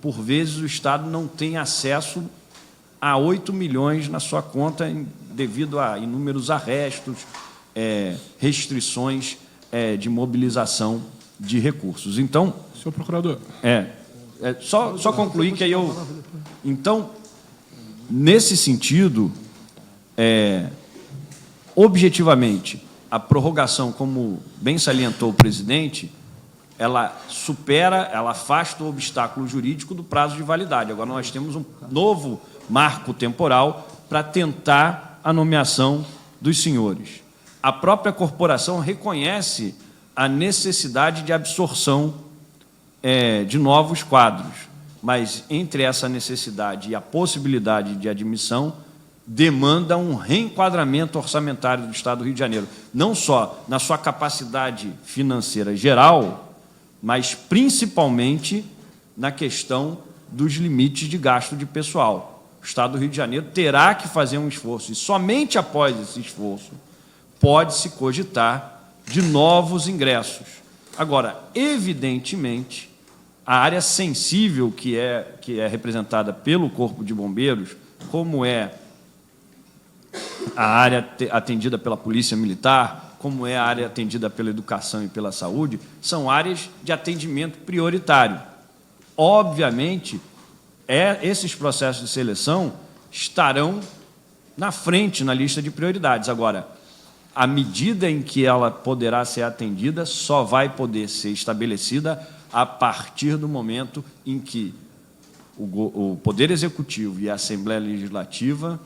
por vezes o Estado não tem acesso a 8 milhões na sua conta devido a inúmeros arrestos, restrições de mobilização de recursos. Então, senhor procurador. Só concluir que aí eu... Então, nesse sentido, objetivamente, a prorrogação, como bem salientou o presidente, ela supera, ela afasta o obstáculo jurídico do prazo de validade. Agora nós temos um novo marco temporal para tentar a nomeação dos senhores. A própria corporação reconhece a necessidade de absorção de novos quadros, mas entre essa necessidade e a possibilidade de admissão, demanda um reenquadramento orçamentário do Estado do Rio de Janeiro, não só na sua capacidade financeira geral, mas principalmente na questão dos limites de gasto de pessoal. O Estado do Rio de Janeiro terá que fazer um esforço, e somente após esse esforço pode-se cogitar de novos ingressos. Agora, evidentemente, a área sensível que é representada pelo Corpo de Bombeiros, como é a área atendida pela Polícia Militar, como é a área atendida pela educação e pela saúde, são áreas de atendimento prioritário. Obviamente, esses processos de seleção estarão na frente na lista de prioridades. Agora, a medida em que ela poderá ser atendida só vai poder ser estabelecida a partir do momento em que o Poder Executivo e a Assembleia Legislativa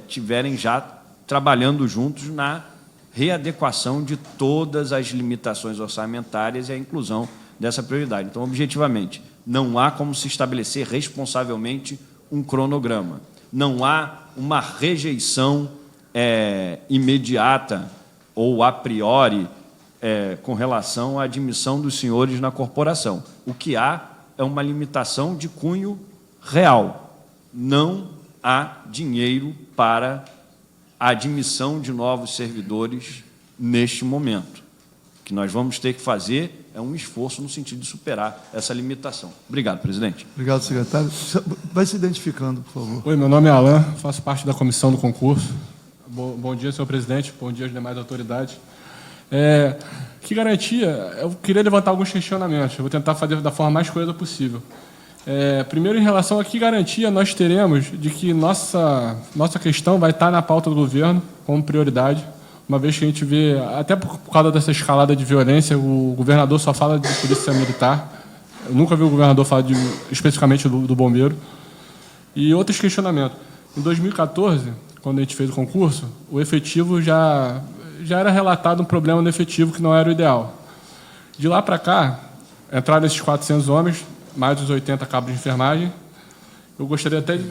tiverem já trabalhando juntos na readequação de todas as limitações orçamentárias e a inclusão dessa prioridade. Então, objetivamente, não há como se estabelecer responsavelmente um cronograma. Não há uma rejeição imediata ou a priori com relação à admissão dos senhores na corporação. O que há é uma limitação de cunho real. Não há dinheiro para a admissão de novos servidores neste momento. O que nós vamos ter que fazer é um esforço no sentido de superar essa limitação. Obrigado, presidente. Obrigado, secretário. Vai se identificando, por favor. Oi, meu nome é Alain, faço parte da comissão do concurso. Bom dia, senhor presidente, bom dia às demais autoridades. Que garantia? Eu queria levantar alguns questionamentos, eu vou tentar fazer da forma mais coesa possível. Primeiro, em relação a que garantia nós teremos de que nossa questão vai estar na pauta do governo como prioridade, uma vez que a gente vê, até por causa dessa escalada de violência, o governador só fala de polícia militar, eu nunca vi o governador falar especificamente do bombeiro. E outros questionamentos. Em 2014, quando a gente fez o concurso, o efetivo já era relatado um problema no efetivo que não era o ideal. De lá para cá, entraram esses 400 homens, mais os 80 cabos de enfermagem. Eu gostaria até de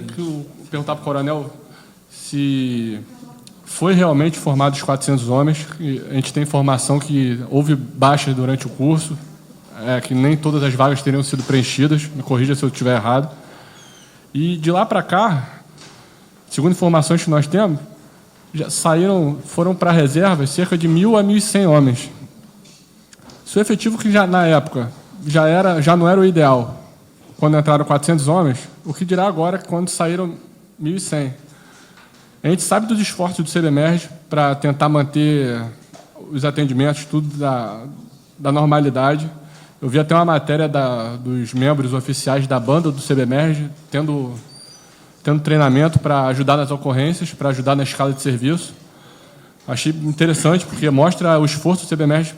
perguntar para o coronel se foi realmente formado os 400 homens. A gente tem informação que houve baixas durante o curso, que nem todas as vagas teriam sido preenchidas. Me corrija se eu estiver errado. E de lá para cá, segundo informações que nós temos, já foram para reservas cerca de 1.000 a 1.100 homens. Se o efetivo que já na época já não era o ideal, quando entraram 400 homens, o que dirá agora quando saíram 1.100? A gente sabe dos esforços do CBMERG para tentar manter os atendimentos, tudo da normalidade. Eu vi até uma matéria dos membros oficiais da banda do CBMERG tendo treinamento para ajudar nas ocorrências, para ajudar na escala de serviço. Achei interessante, porque mostra o esforço do CBMERG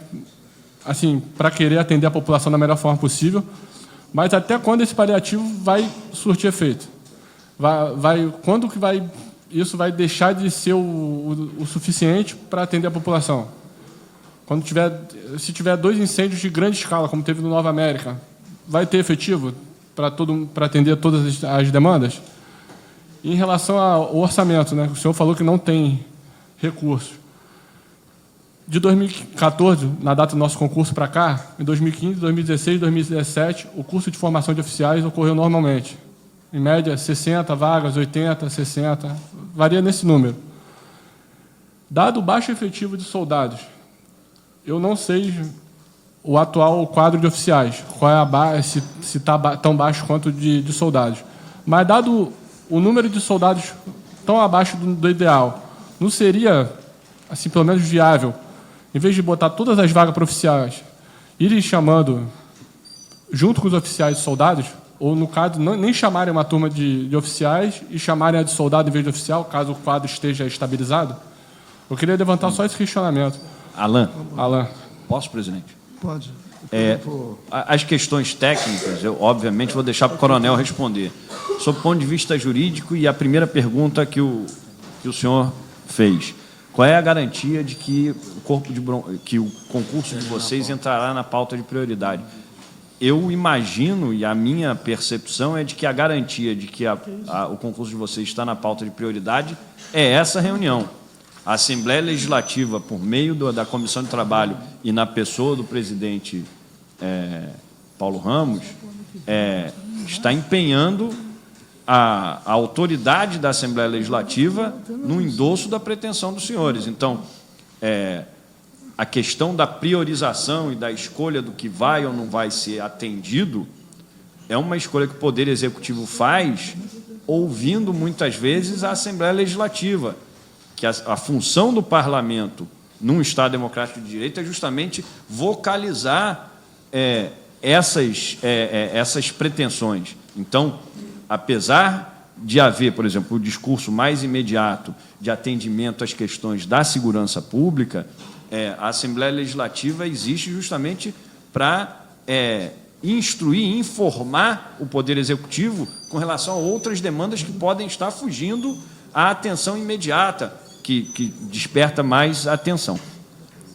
assim, para querer atender a população da melhor forma possível, mas até quando esse paliativo vai surtir efeito? Quando que isso vai deixar de ser o suficiente para atender a população? Se tiver 2 incêndios de grande escala, como teve no Nova América, vai ter efetivo para atender todas as demandas? E em relação ao orçamento, né, o senhor falou que não tem recursos. De 2014, na data do nosso concurso para cá, em 2015, 2016 e 2017, o curso de formação de oficiais ocorreu normalmente. Em média, 60 vagas, 80, 60, varia nesse número. Dado o baixo efetivo de soldados, eu não sei o atual quadro de oficiais, se está tão baixo quanto de soldados. Mas, dado o número de soldados tão abaixo do ideal, não seria, assim, pelo menos viável, em vez de botar todas as vagas para oficiais, irem chamando, junto com os oficiais, soldados, ou, no caso, nem chamarem uma turma de oficiais e chamarem a de soldado em vez de oficial, caso o quadro esteja estabilizado? Eu queria levantar só esse questionamento. Alan. Posso, presidente? Pode. As questões técnicas, eu, obviamente, vou deixar para o coronel responder. Sob o ponto de vista jurídico, e a primeira pergunta que o senhor fez, qual é a garantia de que o concurso de vocês entrará na pauta de prioridade? Eu imagino, e a minha percepção é de que a garantia de que o concurso de vocês está na pauta de prioridade é essa reunião. A Assembleia Legislativa, por meio da Comissão de Trabalho e na pessoa do presidente Paulo Ramos, está empenhando a autoridade da Assembleia Legislativa no endosso da pretensão dos senhores. Então, a questão da priorização e da escolha do que vai ou não vai ser atendido é uma escolha que o Poder Executivo faz ouvindo, muitas vezes, a Assembleia Legislativa, que a função do parlamento num Estado democrático de direito é justamente vocalizar essas pretensões. Então, apesar de haver, por exemplo, o discurso mais imediato de atendimento às questões da segurança pública, a Assembleia Legislativa existe justamente para instruir, informar o Poder Executivo com relação a outras demandas que podem estar fugindo à atenção imediata, que desperta mais atenção.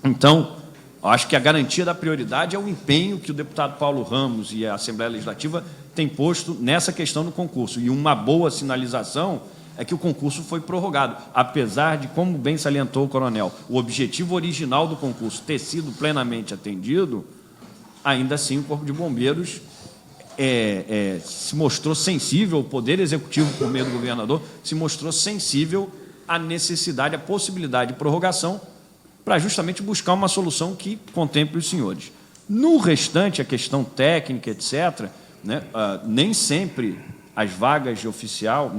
Então, acho que a garantia da prioridade é o empenho que o deputado Paulo Ramos e a Assembleia Legislativa têm posto nessa questão do concurso. E uma boa sinalização é que o concurso foi prorrogado, apesar de, como bem salientou o coronel, o objetivo original do concurso ter sido plenamente atendido, ainda assim o Corpo de Bombeiros se mostrou sensível, o Poder Executivo, por meio do governador, se mostrou sensível à necessidade, à possibilidade de prorrogação, para justamente buscar uma solução que contemple os senhores. No restante, a questão técnica, etc., né, nem sempre as vagas de oficial,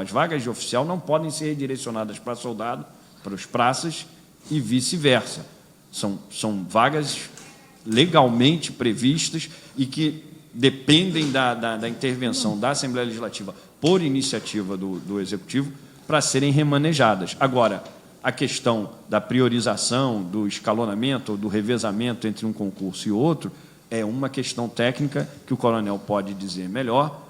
as vagas de oficial não podem ser redirecionadas para soldado, para os praças e vice-versa. São vagas legalmente previstas e que dependem da intervenção da Assembleia Legislativa por iniciativa do Executivo para serem remanejadas. Agora, a questão da priorização, do escalonamento, do revezamento entre um concurso e outro, é uma questão técnica que o coronel pode dizer melhor,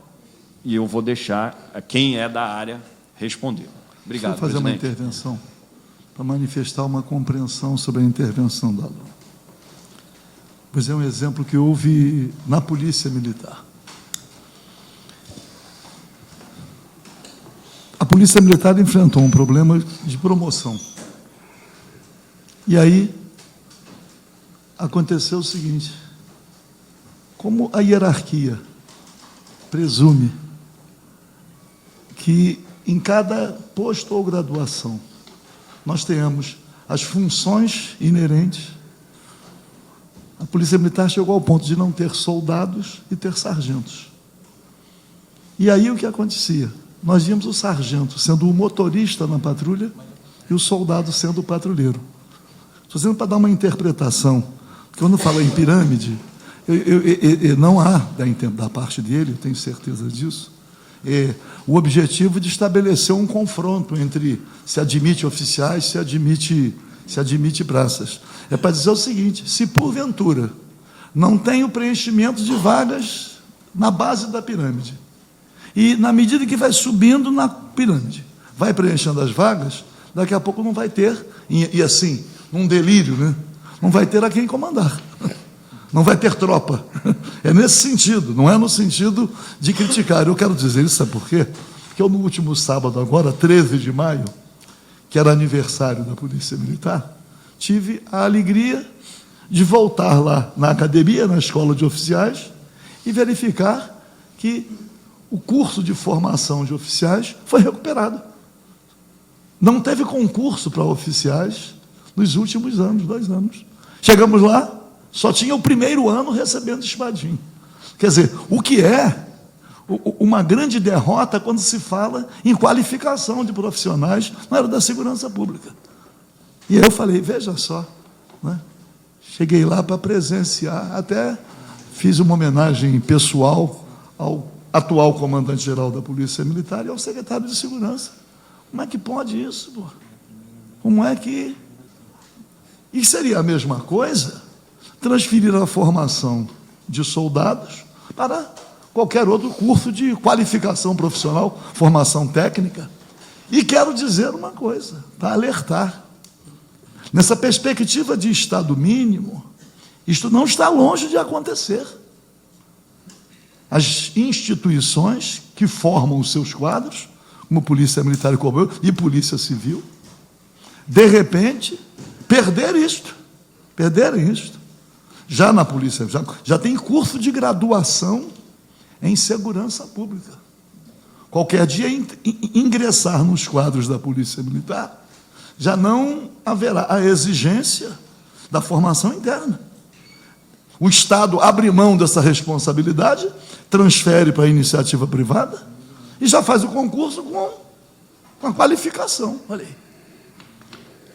e eu vou deixar quem é da área responder. Obrigado, Deixa eu fazer presidente. uma intervenção para manifestar uma compreensão sobre a intervenção da Alan. Pois é um exemplo que houve na Polícia Militar. A Polícia Militar enfrentou um problema de promoção. E aí aconteceu o seguinte: como a hierarquia presume que em cada posto ou graduação nós tenhamos as funções inerentes, a Polícia Militar chegou ao ponto de não ter soldados e ter sargentos. E aí o que acontecia? Nós víamos o sargento sendo o motorista na patrulha e o soldado sendo o patrulheiro. Estou dizendo para dar uma interpretação, porque quando fala em pirâmide, não há, da parte dele, eu tenho certeza disso, o objetivo de estabelecer um confronto entre se admite oficiais, se admite se admite praças. É para dizer o seguinte: se porventura não tem o preenchimento de vagas na base da pirâmide, e na medida que vai subindo na pirâmide, vai preenchendo as vagas, daqui a pouco não vai ter, e assim, num delírio, né? Não vai ter a quem comandar. Não vai ter tropa. É nesse sentido, não é no sentido de criticar. Eu quero dizer isso, sabe por quê? Porque eu, no último sábado, agora, 13 de maio, que era aniversário da Polícia Militar, tive a alegria de voltar lá na academia, na escola de oficiais, e verificar que o curso de formação de oficiais foi recuperado. Não teve concurso para oficiais nos últimos anos, 2 anos. Chegamos lá, só tinha o primeiro ano recebendo espadinho. Quer dizer, o que é uma grande derrota quando se fala em qualificação de profissionais na área da segurança pública. E aí eu falei, veja só, né? Cheguei lá para presenciar, até fiz uma homenagem pessoal ao atual comandante-geral da Polícia Militar e ao secretário de Segurança. Como é que pode isso, pô? Como é que... E seria a mesma coisa transferir a formação de soldados para qualquer outro curso de qualificação profissional, formação técnica. E quero dizer uma coisa, para alertar. Nessa perspectiva de Estado mínimo, isto não está longe de acontecer. As instituições que formam os seus quadros, como Polícia Militar e Polícia Civil, de repente, perderem isto. Já na Polícia, já tem curso de graduação em segurança pública. Qualquer dia ingressar nos quadros da Polícia Militar, já não haverá a exigência da formação interna. O Estado abre mão dessa responsabilidade, transfere para a iniciativa privada e já faz o concurso com a qualificação. Olha aí.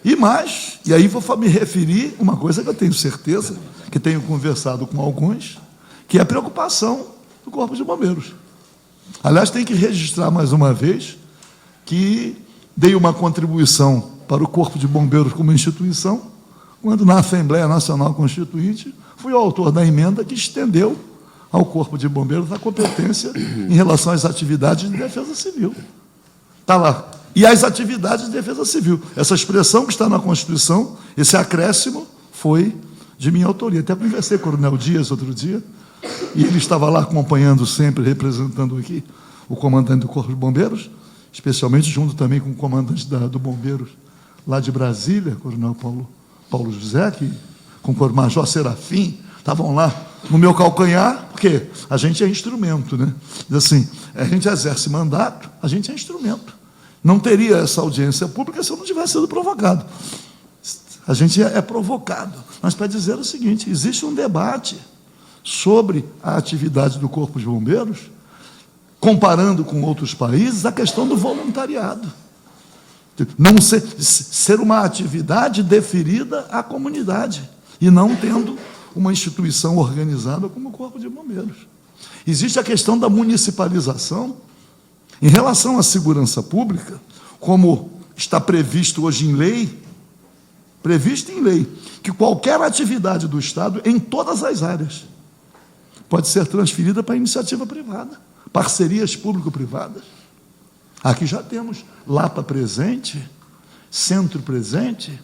E mais, e aí vou me referir a uma coisa que eu tenho certeza, que tenho conversado com alguns, que é a preocupação do Corpo de Bombeiros. Aliás, tem que registrar mais uma vez que dei uma contribuição para o Corpo de Bombeiros como instituição, quando na Assembleia Nacional Constituinte fui o autor da emenda que estendeu ao Corpo de Bombeiros a competência em relação às atividades de defesa civil. Está lá. E as atividades de defesa civil. Essa expressão que está na Constituição, esse acréscimo, foi de minha autoria. Até conversei com o Coronel Dias outro dia, e ele estava lá acompanhando sempre, representando aqui o comandante do Corpo de Bombeiros, especialmente junto também com o comandante do Bombeiros lá de Brasília, Coronel Paulo José, com o Major Serafim, estavam lá no meu calcanhar, porque a gente é instrumento, né? Assim, a gente exerce mandato, a gente é instrumento. Não teria essa audiência pública se eu não tivesse sido provocado. A gente é provocado. Mas para dizer o seguinte, existe um debate sobre a atividade do Corpo de Bombeiros, comparando com outros países, a questão do voluntariado. Não ser uma atividade deferida à comunidade, e não tendo uma instituição organizada como o Corpo de Bombeiros. Existe a questão da municipalização. Em relação à segurança pública, como está previsto hoje em lei, que qualquer atividade do Estado, em todas as áreas, pode ser transferida para a iniciativa privada, parcerias público-privadas. Aqui já temos Lapa presente, Centro presente.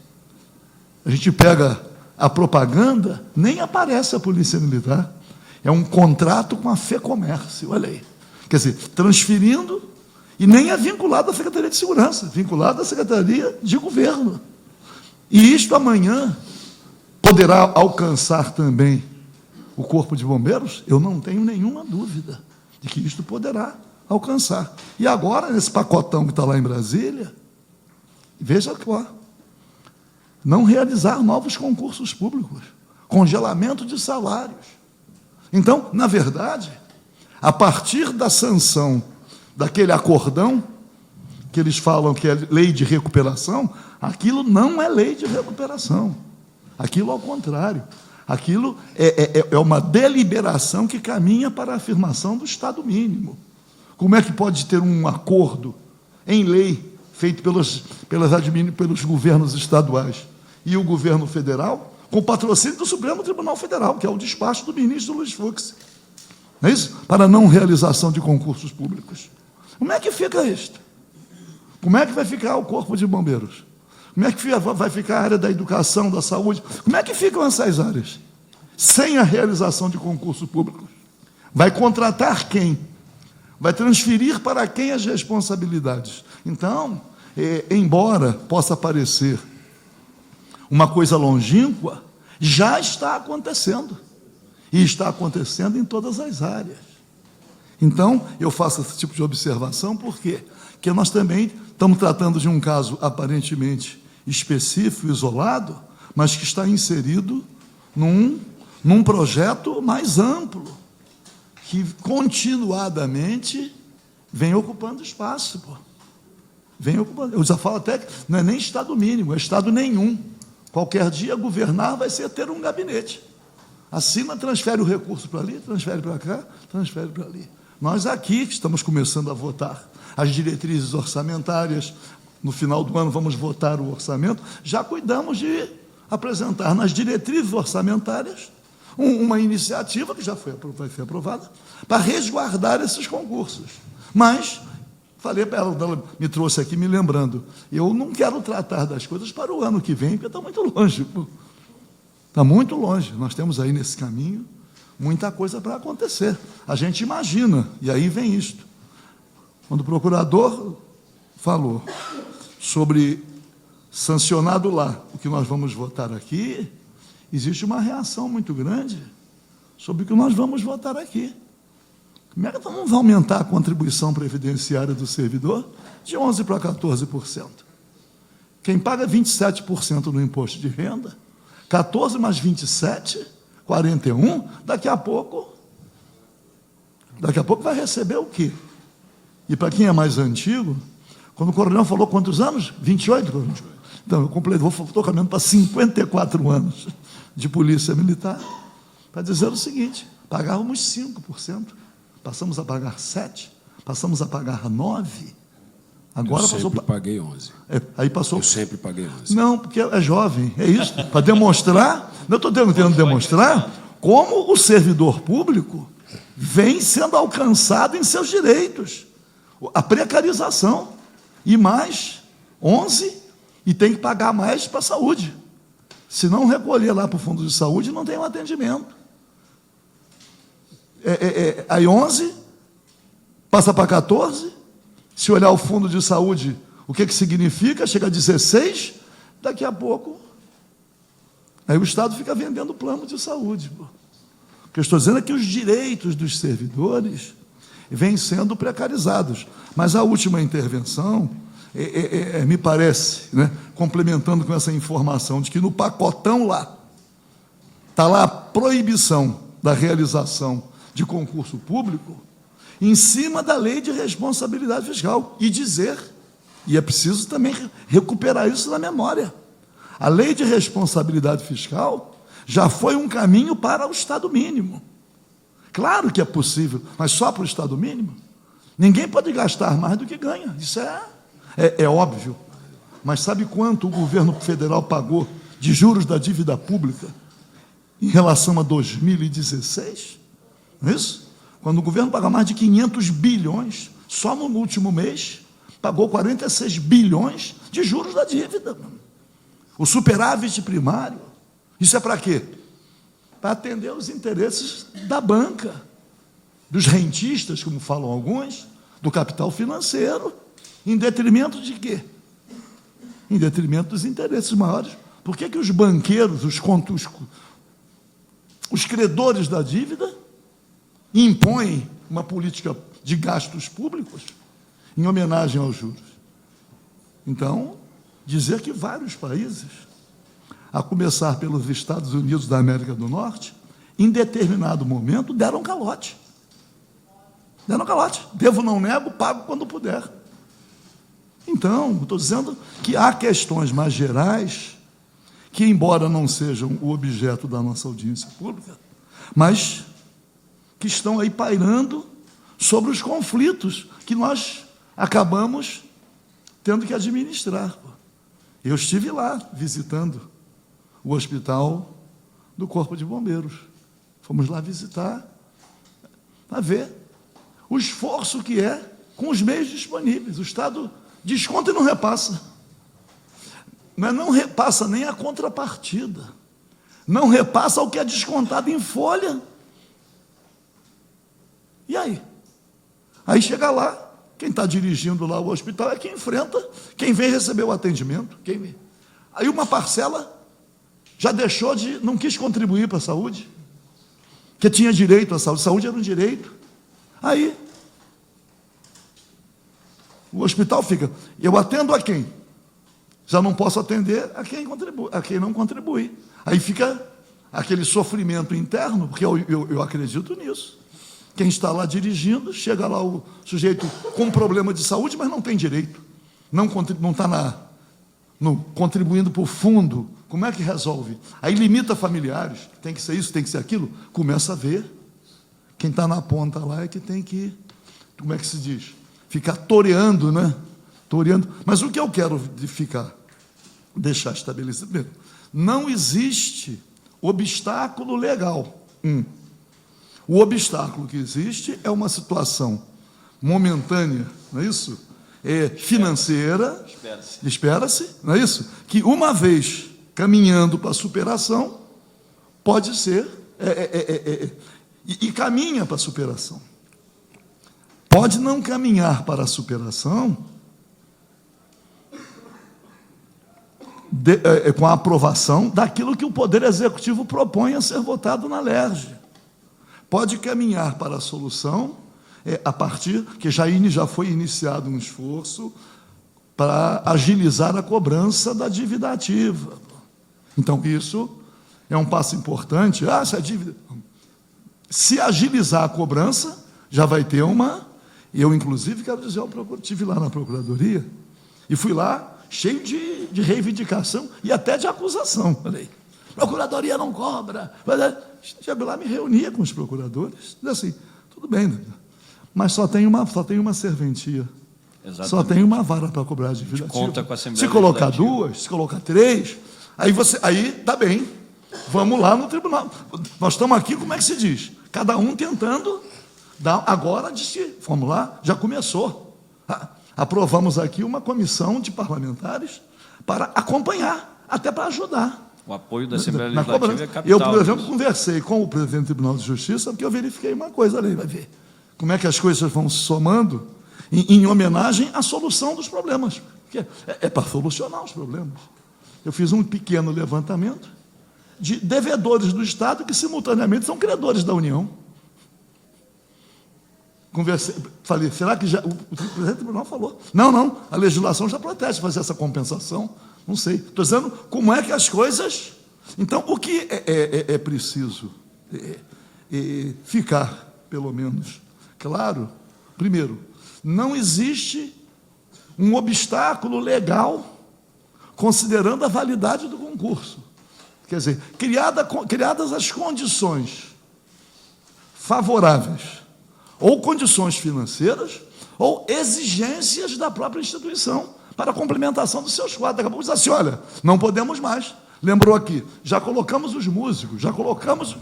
A gente pega a propaganda, nem aparece a Polícia Militar. É um contrato com a FEComércio, olha aí. Quer dizer, transferindo, e nem é vinculado à Secretaria de Segurança, vinculado à Secretaria de Governo. E isto amanhã poderá alcançar também o Corpo de Bombeiros? Eu não tenho nenhuma dúvida de que isto poderá alcançar. E agora, nesse pacotão que está lá em Brasília, veja que não realizar novos concursos públicos, congelamento de salários. Então, na verdade, a partir da sanção daquele acordão, que eles falam que é lei de recuperação, aquilo não é lei de recuperação. Aquilo, ao contrário, aquilo é uma deliberação que caminha para a afirmação do Estado mínimo. Como é que pode ter um acordo em lei feito pelos governos estaduais e o governo federal, com patrocínio do Supremo Tribunal Federal, que é o despacho do ministro Luiz Fux. Não é isso? Para não realização de concursos públicos. Como é que fica isto? Como é que vai ficar o Corpo de Bombeiros? Como é que vai ficar a área da educação, da saúde? Como é que ficam essas áreas? Sem a realização de concursos públicos. Vai contratar quem? Vai transferir para quem as responsabilidades? Então, embora possa parecer uma coisa longínqua, já está acontecendo. E está acontecendo em todas as áreas. Então, eu faço esse tipo de observação, por quê? Porque nós também estamos tratando de um caso aparentemente específico, isolado, mas que está inserido num projeto mais amplo, que continuadamente vem ocupando espaço. Pô. Vem ocupando. Eu já falo até que não é nem Estado mínimo, é Estado nenhum. Qualquer dia governar vai ser ter um gabinete. Assina, transfere o recurso para ali, transfere para cá, transfere para ali. Nós aqui estamos começando a votar as diretrizes orçamentárias. No final do ano vamos votar o orçamento. Já cuidamos de apresentar nas diretrizes orçamentárias uma iniciativa que já vai ser aprovada para resguardar esses concursos. Mas, falei para ela me trouxe aqui me lembrando, eu não quero tratar das coisas para o ano que vem, porque está muito longe. Está muito longe. Nós temos aí nesse caminho muita coisa para acontecer. A gente imagina, e aí vem isto. Quando o procurador falou sobre sancionado lá o que nós vamos votar aqui, existe uma reação muito grande sobre o que nós vamos votar aqui. Como é que vamos aumentar a contribuição previdenciária do servidor de 11% para 14%? Quem paga 27% no imposto de renda, 14 mais 27, 41, daqui a pouco vai receber o quê? E para quem é mais antigo, quando o coronel falou quantos anos? 28? Então, eu completo, estou caminhando para 54 anos de polícia militar, para dizer o seguinte: pagávamos 5%, passamos a pagar 7%, passamos a pagar 9%, agora eu sempre paguei 11%. Aí passou. Eu sempre paguei 11%. Não, porque é jovem, é isso, para demonstrar, não estou tentando demonstrar como o servidor público vem sendo alcançado em seus direitos. A precarização, e mais 11%, e tem que pagar mais para a saúde. Se não recolher lá para o fundo de saúde, não tem um atendimento. Aí 11%, passa para 14%, se olhar o fundo de saúde, o que significa? Chega a 16%, daqui a pouco, aí o Estado fica vendendo plano de saúde. Pô. O que eu estou dizendo é que os direitos dos servidores vêm sendo precarizados. Mas a última intervenção, me parece, né, complementando com essa informação, de que no pacotão lá, está lá a proibição da realização de concurso público, em cima da lei de responsabilidade fiscal, e dizer, e é preciso também recuperar isso na memória, a lei de responsabilidade fiscal já foi um caminho para o Estado mínimo. Claro que é possível, mas só para o Estado mínimo? Ninguém pode gastar mais do que ganha, isso é óbvio. Mas sabe quanto o governo federal pagou de juros da dívida pública em relação a 2016? Não é isso? Quando o governo paga mais de 500 bilhões, só no último mês, pagou 46 bilhões de juros da dívida. O superávit primário, isso é para quê? Para atender os interesses da banca, dos rentistas, como falam alguns, do capital financeiro, em detrimento de quê? Em detrimento dos interesses maiores. Por que os banqueiros, os credores da dívida, impõem uma política de gastos públicos em homenagem aos juros? Então, dizer que vários países, a começar pelos Estados Unidos da América do Norte, em determinado momento, deram calote. Deram calote. Devo, não nego, pago quando puder. Então, estou dizendo que há questões mais gerais que, embora não sejam o objeto da nossa audiência pública, mas que estão aí pairando sobre os conflitos que nós acabamos tendo que administrar. Eu estive lá visitando o hospital do Corpo de Bombeiros. Fomos lá visitar, para ver o esforço que é com os meios disponíveis. O Estado desconta e não repassa. Mas não repassa nem a contrapartida. Não repassa o que é descontado em folha. E aí? Aí chega lá, quem está dirigindo lá o hospital é quem enfrenta, quem vem receber o atendimento. Quem vem. Aí uma parcela já deixou de, não quis contribuir para a saúde, que tinha direito à saúde. Saúde era um direito. Aí, o hospital fica, eu atendo a quem? Já não posso atender a quem não contribui. Aí fica aquele sofrimento interno, porque eu acredito nisso. Quem está lá dirigindo, chega lá o sujeito com problema de saúde, mas não tem direito. Não está contribuindo para o fundo. Como é que resolve? Aí limita familiares, tem que ser isso, tem que ser aquilo. Começa a ver. Quem está na ponta lá é que tem que, como é que se diz? Ficar toreando, né? Toreando. Mas o que eu quero deixar estabelecido mesmo, não existe obstáculo legal. O obstáculo que existe é uma situação momentânea, não é isso? Financeira, espera-se, não é isso? Que uma vez caminhando para a superação, pode ser, e caminha para a superação. Pode não caminhar para a superação com a aprovação daquilo que o Poder Executivo propõe a ser votado na LERJ. Pode caminhar para a solução a partir que já foi iniciado um esforço para agilizar a cobrança da dívida ativa. Então, isso é um passo importante. Se a dívida... Se agilizar a cobrança, já vai ter uma... Eu, inclusive, quero dizer, estive lá na Procuradoria e fui lá cheio de reivindicação e até de acusação. Falei, Procuradoria não cobra. Chego lá, me reunia com os procuradores. Diz assim, tudo bem, mas só tem uma serventia. Exatamente. Só tem uma vara para cobrar a dívida ativa. Se colocar duas, se colocar três, aí tá bem. Vamos lá no tribunal. Nós estamos aqui, como é que se diz? Cada um tentando dar. Agora, fomos lá, já começou. Aprovamos aqui uma comissão de parlamentares para acompanhar, até para ajudar. O apoio da Assembleia Legislativa é capital. Eu, por exemplo, conversei com o presidente do Tribunal de Justiça, porque eu verifiquei uma coisa ali, vai ver como é que as coisas vão se somando em homenagem à solução dos problemas. Porque é para solucionar os problemas. Eu fiz um pequeno levantamento de devedores do Estado que, simultaneamente, são credores da União. Conversei, falei, será que já... O presidente do tribunal falou, não, a legislação já protege fazer essa compensação. Não sei, estou dizendo como é que as coisas... Então, o que é preciso ficar, pelo menos, claro, primeiro, não existe um obstáculo legal considerando a validade do concurso. Quer dizer, criadas as condições favoráveis, ou condições financeiras, ou exigências da própria instituição para a complementação dos seus quadros. Daqui a pouco diz assim, olha, não podemos mais. Lembrou aqui, já colocamos os músicos, já colocamos...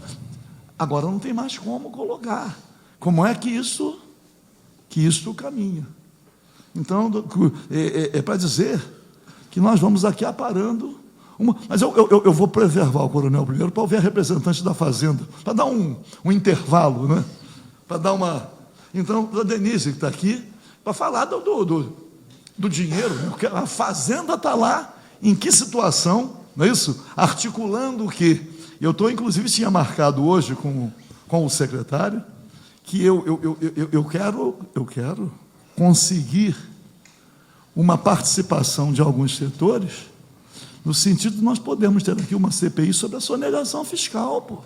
Agora não tem mais como colocar. Como é que isso caminha? Então, é para dizer que nós vamos aqui aparando... Mas eu vou preservar o coronel primeiro para ouvir a representante da Fazenda, para dar um intervalo, né? Para dar uma... Então, a Denise, que está aqui, para falar do dinheiro, porque a Fazenda está lá, em que situação, não é isso? Articulando o quê? Eu estou, inclusive, tinha marcado hoje com o secretário, que eu quero conseguir uma participação de alguns setores, no sentido de nós podermos ter aqui uma CPI sobre a sonegação fiscal, pô.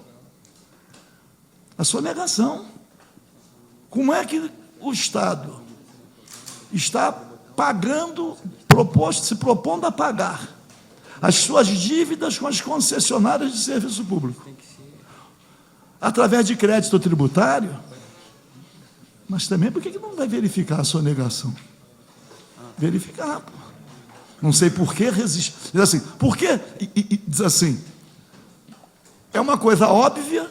A sonegação. Como é que o Estado está pagando, se propondo a pagar as suas dívidas com as concessionárias de serviço público? Através de crédito tributário? Mas também, por que não vai verificar a sonegação? Verificar, pô. Não sei por que resiste. Diz assim, por que? Diz assim, é uma coisa óbvia,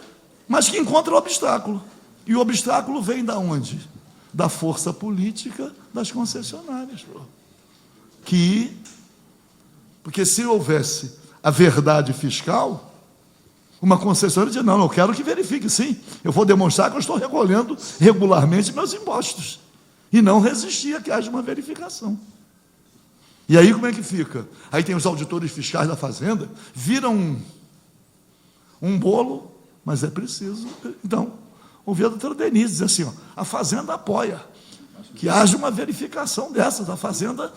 mas que encontra o obstáculo. E o obstáculo vem da onde? Da força política das concessionárias. Porque se houvesse a verdade fiscal, uma concessionária dizia, não, eu quero que verifique, sim, eu vou demonstrar que eu estou recolhendo regularmente meus impostos. E não resistir a que haja uma verificação. E aí como é que fica? Aí tem os auditores fiscais da Fazenda, viram um bolo, mas é preciso. Então, ouvi a doutora Denise dizer assim, a Fazenda apoia que haja uma verificação dessas. A Fazenda,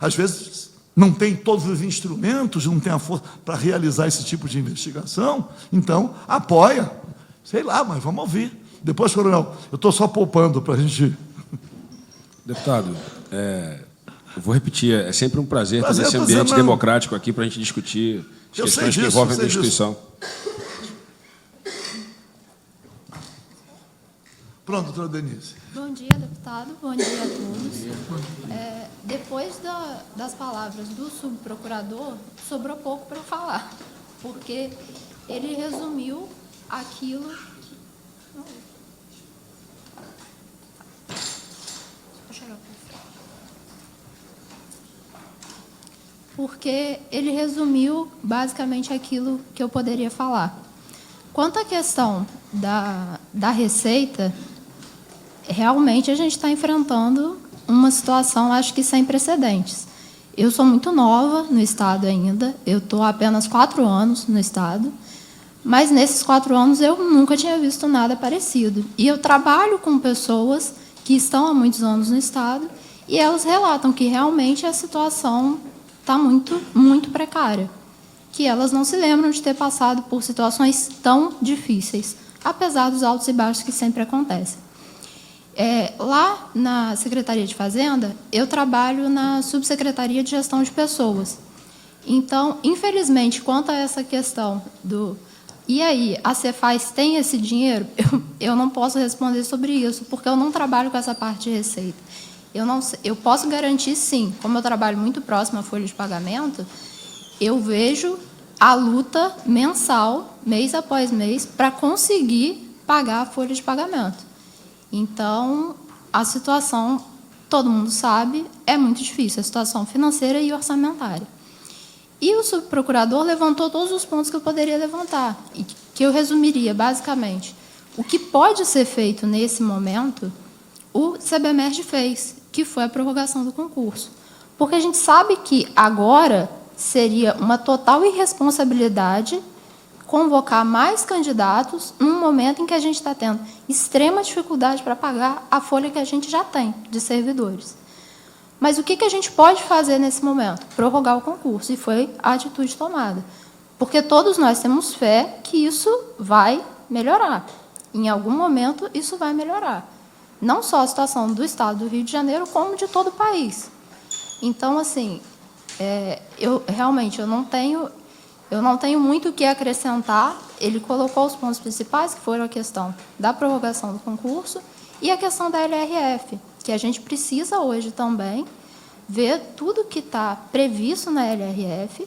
às vezes, não tem todos os instrumentos, não tem a força para realizar esse tipo de investigação, então apoia. Sei lá, mas vamos ouvir. Depois, coronel, eu estou só poupando para a gente... Deputado, eu vou repetir, é sempre um prazer ter esse eu tô ambiente dizendo, democrático aqui para a gente discutir as Eu sei questões que disso, envolvem eu a sei instituição. Pronto, doutora Denise. Bom dia, deputado. Bom dia a todos. Depois das palavras do subprocurador, sobrou pouco para eu falar, porque ele resumiu aquilo que... Porque ele resumiu basicamente aquilo que eu poderia falar. Quanto à questão da receita, realmente a gente está enfrentando uma situação, acho que sem precedentes. Eu sou muito nova no Estado ainda, eu estou há apenas 4 anos no Estado, mas nesses 4 anos eu nunca tinha visto nada parecido. E eu trabalho com pessoas que estão há muitos anos no Estado e elas relatam que realmente a situação está muito, muito precária, que elas não se lembram de ter passado por situações tão difíceis, apesar dos altos e baixos que sempre acontecem. Lá na Secretaria de Fazenda, eu trabalho na Subsecretaria de Gestão de Pessoas. Então, infelizmente, quanto a essa questão do... E aí, a Cefaz tem esse dinheiro? Eu não posso responder sobre isso, porque eu não trabalho com essa parte de receita. Eu posso garantir, sim, como eu trabalho muito próximo à folha de pagamento, eu vejo a luta mensal, mês após mês, para conseguir pagar a folha de pagamento. Então, a situação, todo mundo sabe, é muito difícil, a situação financeira e orçamentária. E o subprocurador levantou todos os pontos que eu poderia levantar, e que eu resumiria, basicamente. O que pode ser feito nesse momento, o CBMERG fez, que foi a prorrogação do concurso. Porque a gente sabe que agora seria uma total irresponsabilidade convocar mais candidatos num momento em que a gente está tendo extrema dificuldade para pagar a folha que a gente já tem de servidores. Mas o que a gente pode fazer nesse momento? Prorrogar o concurso, e foi a atitude tomada. Porque todos nós temos fé que isso vai melhorar. Em algum momento, isso vai melhorar. Não só a situação do Estado do Rio de Janeiro, como de todo o país. Então, assim, eu não tenho muito o que acrescentar. Ele colocou os pontos principais, que foram a questão da prorrogação do concurso e a questão da LRF, que a gente precisa hoje também ver tudo que está previsto na LRF,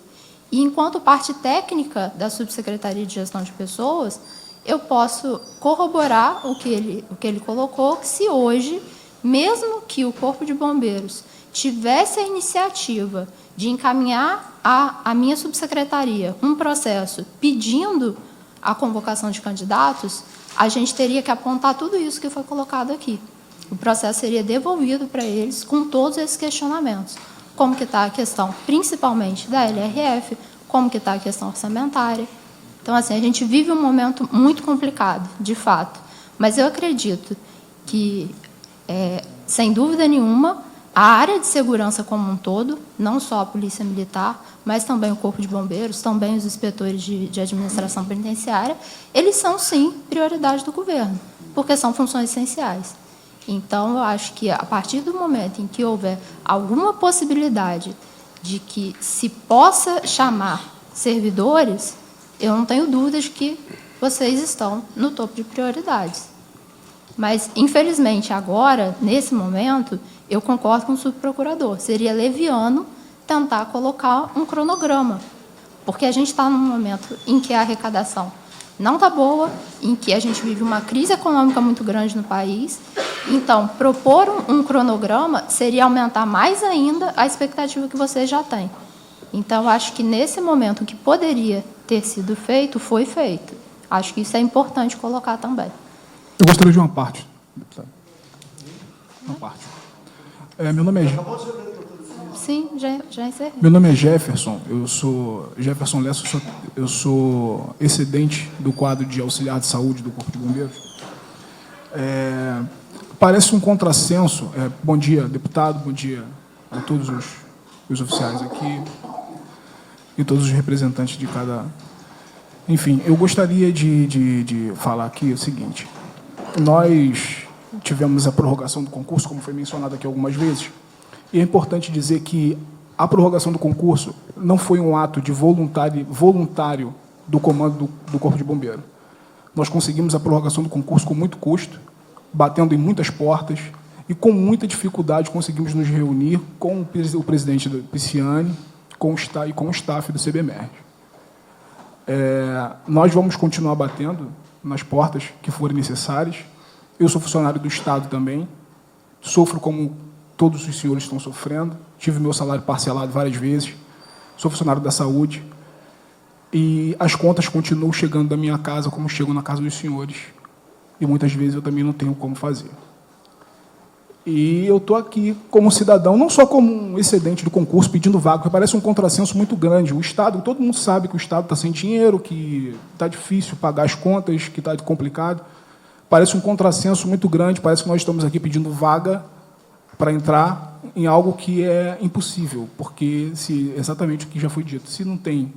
e, enquanto parte técnica da Subsecretaria de Gestão de Pessoas, eu posso corroborar o que ele colocou, que se hoje, mesmo que o Corpo de Bombeiros tivesse a iniciativa de encaminhar à minha subsecretaria um processo pedindo a convocação de candidatos, a gente teria que apontar tudo isso que foi colocado aqui. O processo seria devolvido para eles com todos esses questionamentos. Como que está a questão, principalmente, da LRF, como que está a questão orçamentária. Então, assim, a gente vive um momento muito complicado, de fato. Mas eu acredito que, sem dúvida nenhuma, a área de segurança como um todo, não só a Polícia Militar, mas também o Corpo de Bombeiros, também os inspetores de administração penitenciária, eles são, sim, prioridade do governo, porque são funções essenciais. Então, eu acho que, a partir do momento em que houver alguma possibilidade de que se possa chamar servidores, eu não tenho dúvidas de que vocês estão no topo de prioridades. Mas, infelizmente, agora, nesse momento, eu concordo com o subprocurador. Seria leviano tentar colocar um cronograma, porque a gente está num momento em que a arrecadação não está boa, em que a gente vive uma crise econômica muito grande no país. Então, propor um cronograma seria aumentar mais ainda a expectativa que vocês já têm. Então, acho que, nesse momento, o que poderia ter sido feito, foi feito. Acho que isso é importante colocar também. Eu gostaria de uma parte, deputado. Uma parte. Meu nome é... Sim, já encerrei. Meu nome é Jefferson, eu sou Jefferson Lessa, eu sou excedente do quadro de auxiliar de saúde do Corpo de Bombeiros. Parece um contrassenso. Bom dia, deputado, bom dia a todos os oficiais aqui e todos os representantes de cada... Enfim, eu gostaria de falar aqui o seguinte. Nós tivemos a prorrogação do concurso, como foi mencionado aqui algumas vezes, e é importante dizer que a prorrogação do concurso não foi um ato de voluntário do comando do Corpo de Bombeiro. Nós conseguimos a prorrogação do concurso com muito custo, batendo em muitas portas, e com muita dificuldade conseguimos nos reunir com o presidente do Pisciani e com o staff do CBMERG. Nós vamos continuar batendo nas portas que forem necessárias. Eu sou funcionário do Estado também, sofro como todos os senhores estão sofrendo, tive meu salário parcelado várias vezes, sou funcionário da saúde, e as contas continuam chegando da minha casa como chegam na casa dos senhores, e muitas vezes eu também não tenho como fazer. E eu estou aqui como cidadão, não só como um excedente do concurso pedindo vaga, porque parece um contrassenso muito grande. O Estado, todo mundo sabe que o Estado está sem dinheiro, que está difícil pagar as contas, que está complicado. Parece um contrassenso muito grande, parece que nós estamos aqui pedindo vaga para entrar em algo que é impossível, porque exatamente o que já foi dito, se não tem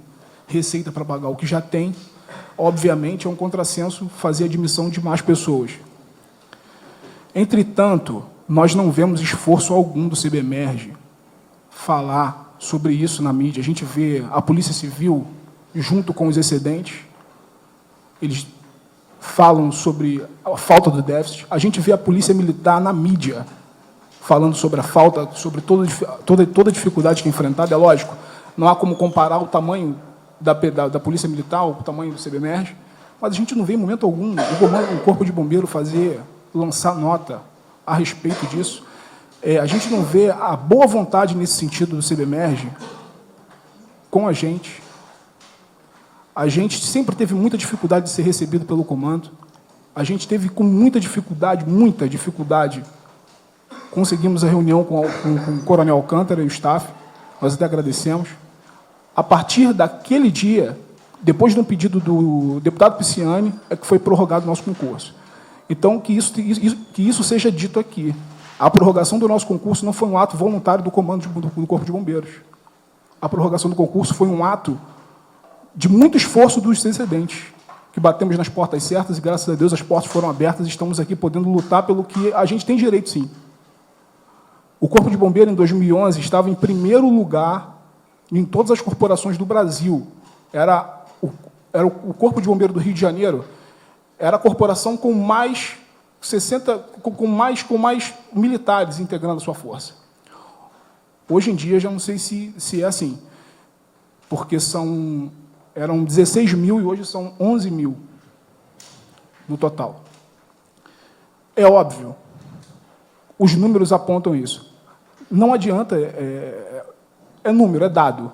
receita para pagar o que já tem, obviamente é um contrassenso fazer a admissão de mais pessoas. Entretanto, nós não vemos esforço algum do CBMERG falar sobre isso na mídia. A gente vê a Polícia Civil, junto com os excedentes, eles falam sobre a falta do déficit. A gente vê a Polícia Militar na mídia falando sobre a falta, sobre toda a dificuldade que é enfrentada. É lógico, não há como comparar o tamanho da Polícia Militar, o tamanho do CBMERG, mas a gente não vê em momento algum o Corpo de Bombeiro lançar nota a respeito disso. A gente não vê a boa vontade nesse sentido do CBMERG com a gente. A gente sempre teve muita dificuldade de ser recebido pelo comando. A gente teve com muita dificuldade, conseguimos a reunião com o Coronel Alcântara e o staff, nós até agradecemos. A partir daquele dia, depois de um pedido do deputado Pisciani, é que foi prorrogado o nosso concurso. Então, que isso seja dito aqui. A prorrogação do nosso concurso não foi um ato voluntário do comando do Corpo de Bombeiros. A prorrogação do concurso foi um ato de muito esforço dos excedentes, que batemos nas portas certas e, graças a Deus, as portas foram abertas e estamos aqui podendo lutar pelo que a gente tem direito, sim. O Corpo de Bombeiro, em 2011, estava em primeiro lugar em todas as corporações do Brasil. Era o Corpo de Bombeiro do Rio de Janeiro, era a corporação com mais militares integrando a sua força. Hoje em dia, já não sei se é assim, porque eram 16 mil e hoje são 11 mil no total. É óbvio, os números apontam isso. Não adianta, é número, é dado.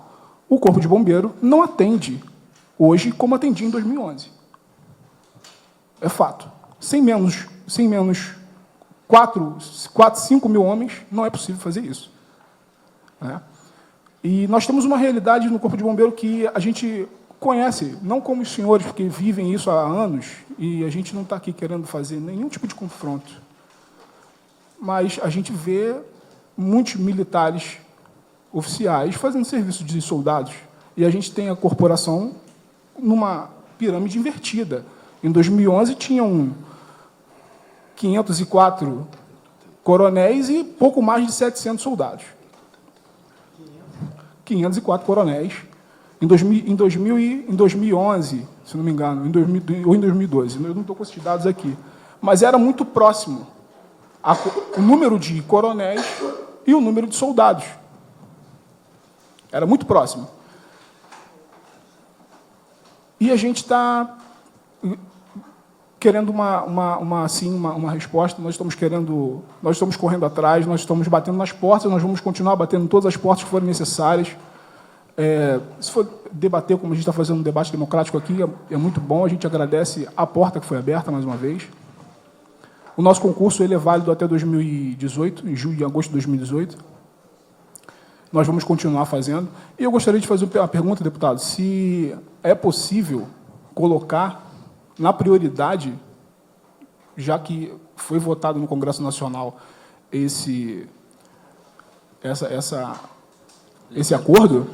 O Corpo de Bombeiro não atende hoje como atendia em 2011. É fato. Sem menos 5 mil homens, não é possível fazer isso. E nós temos uma realidade no Corpo de Bombeiro que a gente conhece, não como os senhores, porque vivem isso há anos, e a gente não está aqui querendo fazer nenhum tipo de confronto. Mas a gente vê muitos militares oficiais fazendo serviço de soldados, e a gente tem a corporação numa pirâmide invertida. Em 2011, tinham 504 coronéis e pouco mais de 700 soldados. 504 coronéis. Em 2011, se não me engano, ou em 2012, eu não estou com esses dados aqui, mas era muito próximo o número de coronéis e o número de soldados. Era muito próximo. E a gente está querendo uma resposta, nós estamos correndo atrás, nós estamos batendo nas portas, nós vamos continuar batendo em todas as portas que forem necessárias. Se for debater, como a gente está fazendo um debate democrático aqui, é muito bom, a gente agradece a porta que foi aberta, mais uma vez. O nosso concurso ele é válido até 2018, em julho e agosto de 2018. Nós vamos continuar fazendo. E eu gostaria de fazer uma pergunta, deputado, se é possível colocar na prioridade, já que foi votado no Congresso Nacional esse acordo,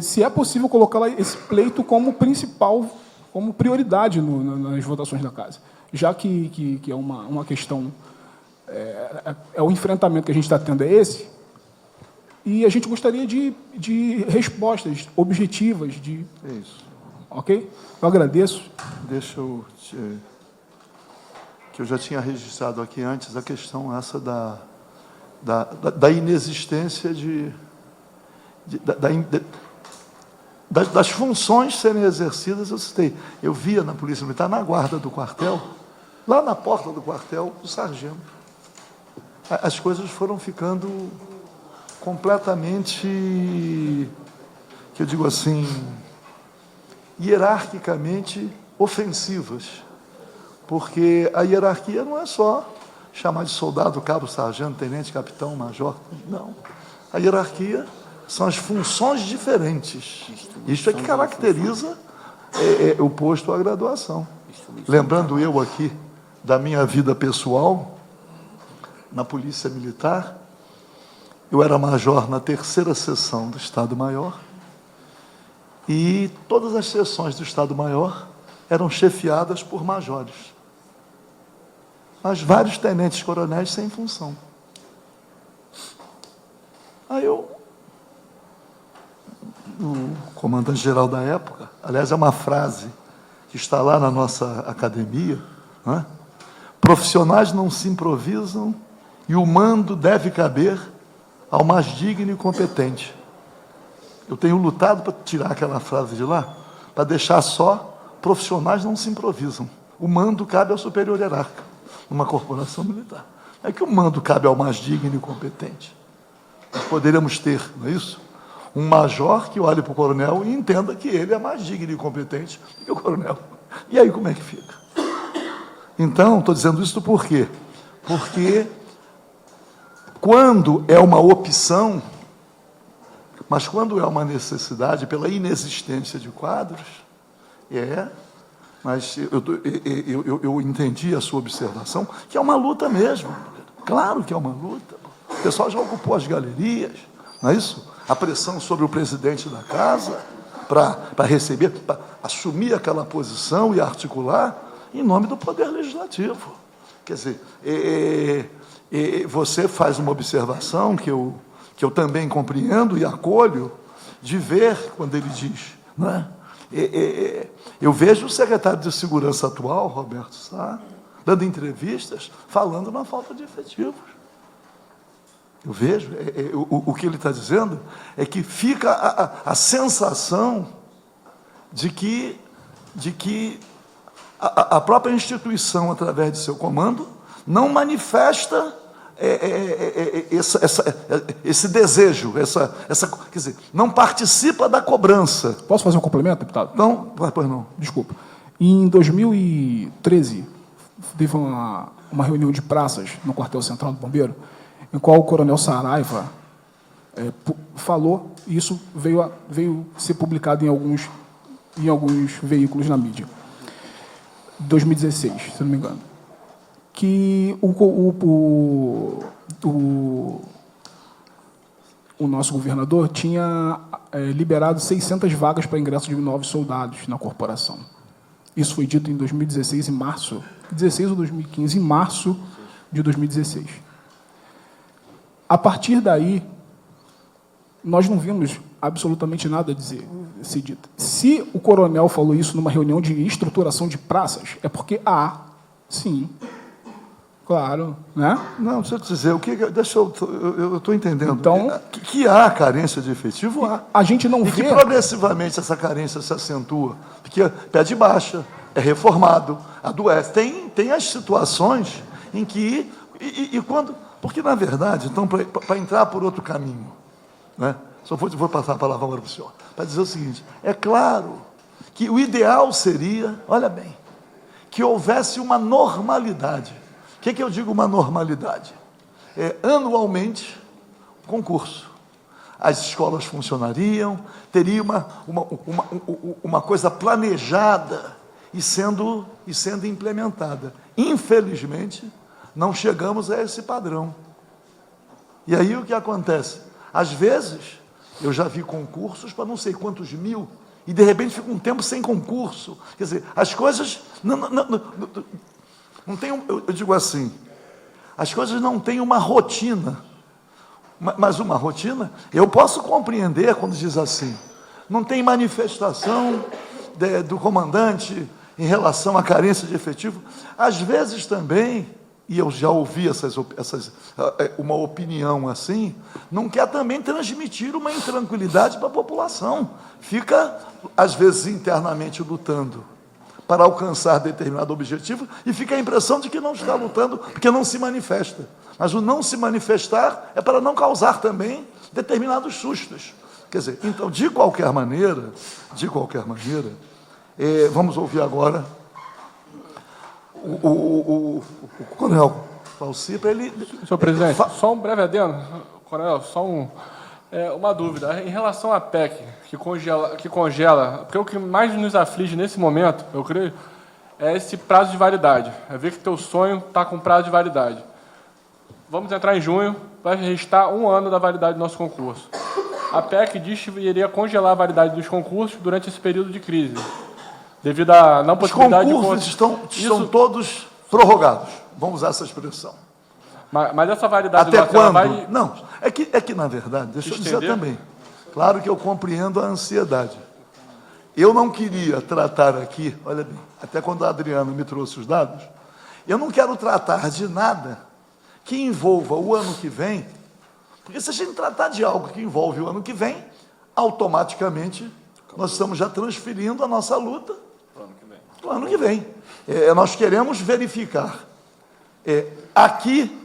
se é possível colocar esse pleito como principal, como prioridade nas votações da Casa, já que é uma questão, o enfrentamento que a gente está tendo é esse, e a gente gostaria de respostas objetivas, É isso. ok? Eu agradeço. Deixa eu... que eu já tinha registrado aqui antes, a questão essa da inexistência das funções serem exercidas. Eu citei, eu via na Polícia Militar, na guarda do quartel, lá na porta do quartel, o sargento. As coisas foram ficando completamente, que eu digo assim, hierarquicamente ofensivas, porque a hierarquia não é só chamar de soldado, cabo, sargento, tenente, capitão, major, não. A hierarquia são as funções diferentes. Isso é que caracteriza o posto à graduação. Lembrando eu aqui da minha vida pessoal, na Polícia Militar, eu era major na 3ª seção do Estado-Maior, e todas as seções do Estado-Maior eram chefiadas por majores. Mas vários tenentes-coronéis sem função. Aí o comandante-geral da época, aliás, é uma frase que está lá na nossa academia, não é? Profissionais não se improvisam e o mando deve caber ao mais digno e competente. Eu tenho lutado para tirar aquela frase de lá, para deixar só: profissionais não se improvisam. O mando cabe ao superior hierárquico, numa corporação militar. É que o mando cabe ao mais digno e competente. Nós poderíamos ter, não é isso? Um major que olhe para o coronel e entenda que ele é mais digno e competente do que o coronel. E aí como é que fica? Então, estou dizendo isso por quê? Porque quando é uma opção, mas quando é uma necessidade, pela inexistência de quadros, mas eu entendi a sua observação, que é uma luta mesmo. Claro que é uma luta. O pessoal já ocupou as galerias, não é isso? A pressão sobre o presidente da casa para receber, para assumir aquela posição e articular em nome do Poder Legislativo. Quer dizer, você faz uma observação que eu também compreendo e acolho, de ver, quando ele diz, não é? Eu vejo o secretário de Segurança atual, Roberto Sá, dando entrevistas, falando na falta de efetivos. Eu vejo, o que ele está dizendo é que fica a sensação de que a própria instituição, através de seu comando, não manifesta esse desejo, quer dizer, não participa da cobrança. Posso fazer um complemento, deputado? Não, pois não. Desculpa. Em 2013, teve uma reunião de praças no quartel central do Bombeiro, em qual o coronel Saraiva falou, e isso veio ser publicado em alguns veículos na mídia, 2016, se não me engano, que o nosso governador tinha liberado 600 vagas para ingresso de novos soldados na corporação. Isso foi dito em 2016, em março, 16 ou 2015, em março de 2016. A partir daí, nós não vimos absolutamente nada ser dito. Se o coronel falou isso numa reunião de estruturação de praças, é porque há, sim, Claro, né? Não, deixa eu te dizer, deixa eu estou entendendo. Então- Que há carência de efetivo, há. A gente não E que vê... progressivamente essa carência se acentua, porque pede baixa, é reformado, adoece. Tem as situações em que... E quando... Porque, na verdade, então, para entrar por outro caminho, né? Só vou passar a palavra agora para o senhor, para dizer o seguinte, é claro que o ideal seria, olha bem, que houvesse uma normalidade. O que eu digo uma normalidade? Anualmente, concurso. As escolas funcionariam, teria uma coisa planejada e sendo implementada. Infelizmente, não chegamos a esse padrão. E aí o que acontece? Às vezes, eu já vi concursos para não sei quantos mil, e de repente fica um tempo sem concurso. Quer dizer, as coisas não tem, eu digo assim, as coisas não têm uma rotina, mas uma rotina, eu posso compreender quando diz assim, não tem manifestação do comandante em relação à carência de efetivo. Às vezes também, e eu já ouvi uma opinião assim, não quer também transmitir uma intranquilidade para a população. Fica, às vezes, internamente lutando para alcançar determinado objetivo e fica a impressão de que não está lutando porque não se manifesta. Mas o não se manifestar é para não causar também determinados sustos. Quer dizer, então, de qualquer maneira, vamos ouvir agora o coronel Valci, para ele... Senhor presidente, só um breve adendo, coronel, só uma dúvida. Em relação à PEC, que congela, porque o que mais nos aflige nesse momento, eu creio, é esse prazo de validade. É ver que teu sonho está com prazo de validade. Vamos entrar em junho, vai restar 1 ano da validade do nosso concurso. A PEC diz que iria congelar a validade dos concursos durante esse período de crise, devido à não possibilidade... Os concursos estão todos prorrogados, vamos usar essa expressão. Mas essa validade... Até nossa, ela quando? Não, é que, na verdade, deixa eu dizer também, claro que eu compreendo a ansiedade. Eu não queria tratar aqui, olha bem, até quando a Adriana me trouxe os dados, eu não quero tratar de nada que envolva o ano que vem, porque se a gente tratar de algo que envolve o ano que vem, automaticamente nós estamos já transferindo a nossa luta para o ano que vem. Nós queremos verificar aqui,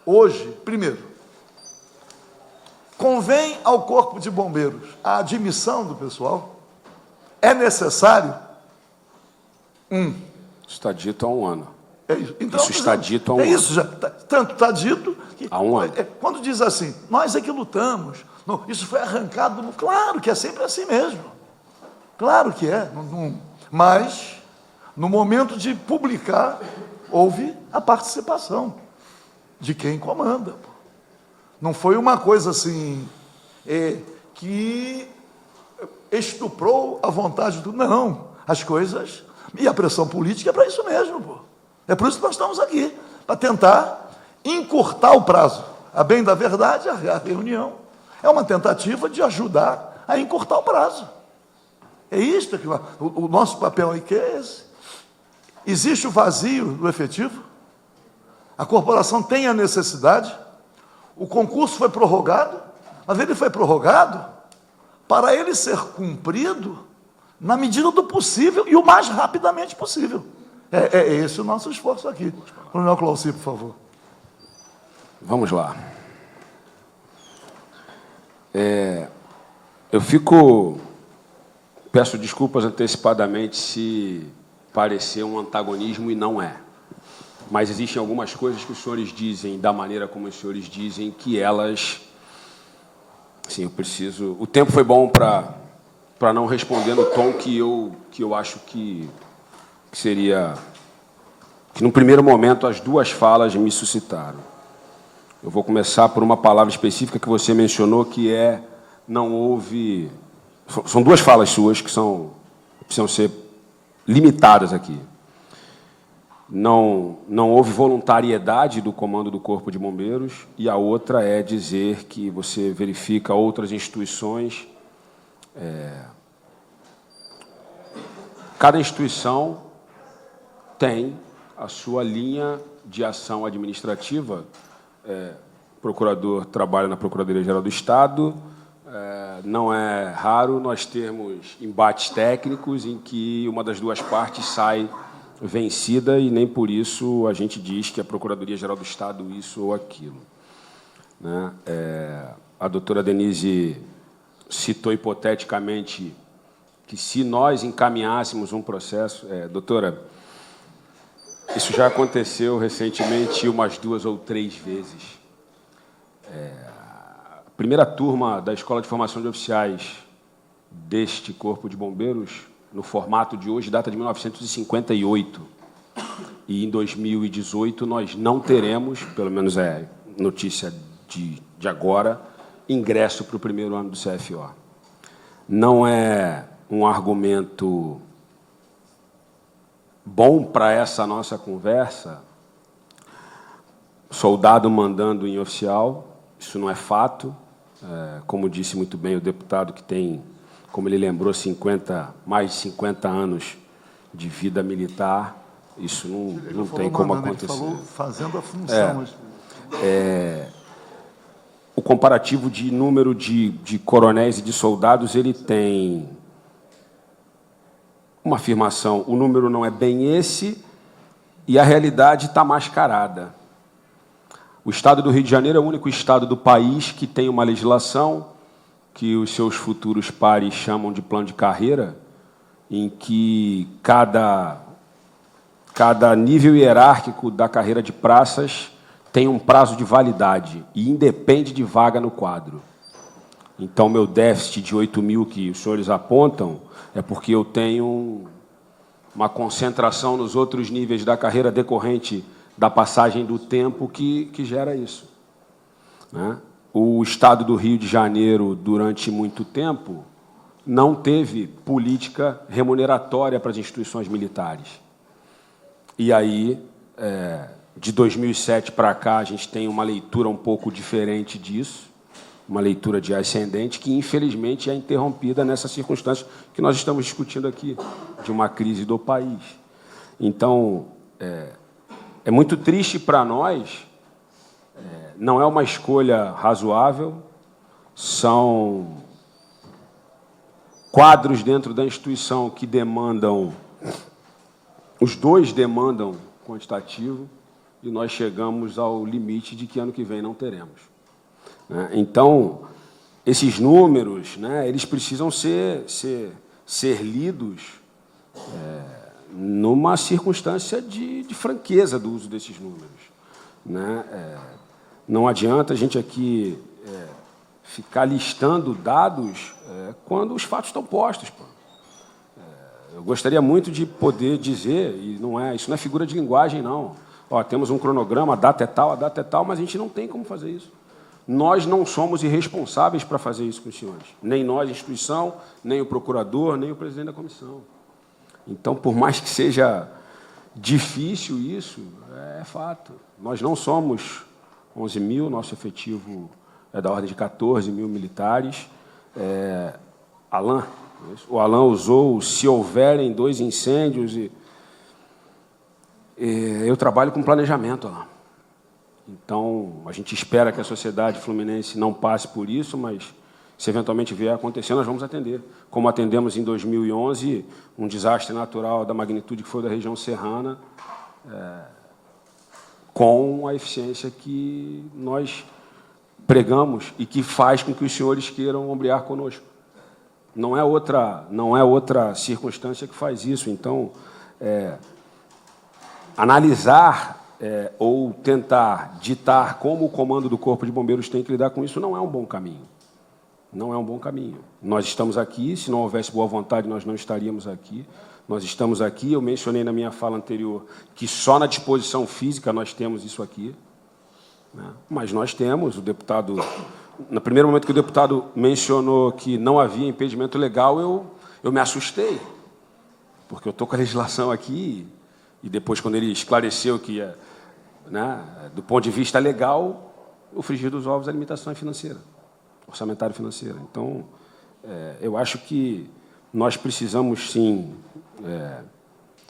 hoje, primeiro, convém ao Corpo de Bombeiros a admissão do pessoal? É necessário? Está dito há 1 ano. É isso. Então, Isso está dito há 1 ano. É isso, já, tanto está dito que... Há 1 ano. Quando diz assim, nós é que lutamos, não, isso foi arrancado... Claro que é sempre assim mesmo. Claro que é. Mas, no momento de publicar, houve a participação de quem comanda. Não foi uma coisa assim, que estuprou a vontade do... Não, as coisas... E a pressão política é para isso mesmo, pô. É por isso que nós estamos aqui, para tentar encurtar o prazo. A bem da verdade, a reunião é uma tentativa de ajudar a encurtar o prazo. É isto que o nosso papel aqui é esse. Existe o vazio do efetivo, a corporação tem a necessidade, o concurso foi prorrogado, mas ele foi prorrogado para ele ser cumprido na medida do possível e o mais rapidamente possível. É esse o nosso esforço aqui. Coronel Clauci, por favor. Vamos lá. Peço desculpas antecipadamente se parecer um antagonismo e não é. Mas existem algumas coisas que os senhores dizem, da maneira como os senhores dizem, que elas... Sim, eu preciso... O tempo foi bom para não responder no tom que eu acho que seria... Que, no primeiro momento, as 2 falas me suscitaram. Eu vou começar por uma palavra específica que você mencionou, que é... Não houve... São 2 falas suas que precisam ser limitadas aqui. Não houve voluntariedade do comando do Corpo de Bombeiros, e a outra é dizer que você verifica outras instituições. Cada instituição tem a sua linha de ação administrativa, o procurador trabalha na Procuradoria-Geral do Estado, não é raro nós termos embates técnicos em que uma das duas partes sai vencida e nem por isso a gente diz que a Procuradoria-Geral do Estado isso ou aquilo. Né? A doutora Denise citou hipoteticamente que se nós encaminhássemos um processo... doutora, isso já aconteceu recentemente umas 2 ou 3 vezes. A primeira turma da Escola de Formação de Oficiais deste Corpo de Bombeiros, no formato de hoje, data de 1958. E, em 2018, nós não teremos, pelo menos é notícia de agora, ingresso para o primeiro ano do CFO. Não é um argumento bom para essa nossa conversa, soldado mandando em oficial, isso não é fato. Como disse muito bem o deputado, que tem, como ele lembrou, mais de 50 anos de vida militar, isso não tem como acontecer. Ele falou fazendo a função. O comparativo de número de coronéis e de soldados, ele tem uma afirmação, o número não é bem esse, e a realidade está mascarada. O Estado do Rio de Janeiro é o único estado do país que tem uma legislação que os seus futuros pares chamam de plano de carreira, em que cada nível hierárquico da carreira de praças tem um prazo de validade e independe de vaga no quadro. Então, meu déficit de 8.000 que os senhores apontam é porque eu tenho uma concentração nos outros níveis da carreira decorrente da passagem do tempo que gera isso. Né? O Estado do Rio de Janeiro, durante muito tempo, não teve política remuneratória para as instituições militares. E aí, de 2007 para cá, a gente tem uma leitura um pouco diferente disso, uma leitura de ascendente, que, infelizmente, é interrompida nessa circunstância que nós estamos discutindo aqui, de uma crise do país. Então, é muito triste para nós, não é uma escolha razoável, são quadros dentro da instituição que demandam, os dois demandam quantitativo, e nós chegamos ao limite de que ano que vem não teremos. Então, esses números, né, eles precisam ser lidos numa circunstância de franqueza do uso desses números. Né? Não adianta a gente aqui ficar listando dados quando os fatos estão postos. Pô. Eu gostaria muito de poder dizer, e isso não é figura de linguagem, não. Ó, temos um cronograma, a data é tal, mas a gente não tem como fazer isso. Nós não somos irresponsáveis para fazer isso com os senhores. Nem nós, instituição, nem o procurador, nem o presidente da comissão. Então, por mais que seja difícil isso, é fato. Nós não somos 11.000, nosso efetivo é da ordem de 14.000 militares. O Alain usou, se houverem 2 incêndios, eu trabalho com planejamento, Alain. Então, a gente espera que a sociedade fluminense não passe por isso, mas, se eventualmente vier a acontecer, nós vamos atender. Como atendemos em 2011, um desastre natural da magnitude que foi da região serrana, com a eficiência que nós pregamos e que faz com que os senhores queiram ombrear conosco. Não é outra circunstância que faz isso. Então, analisar ou tentar ditar como o comando do Corpo de Bombeiros tem que lidar com isso não é um bom caminho. Não é um bom caminho. Nós estamos aqui, se não houvesse boa vontade, nós não estaríamos aqui. Nós estamos aqui, eu mencionei na minha fala anterior que só na disposição física nós temos isso aqui. Né? Mas nós temos, o deputado... No primeiro momento que o deputado mencionou que não havia impedimento legal, eu me assustei, porque eu estou com a legislação aqui, e depois, quando ele esclareceu que, do ponto de vista legal, o frigir dos ovos é a limitação financeira, orçamentária financeira. Então, eu acho que nós precisamos, sim,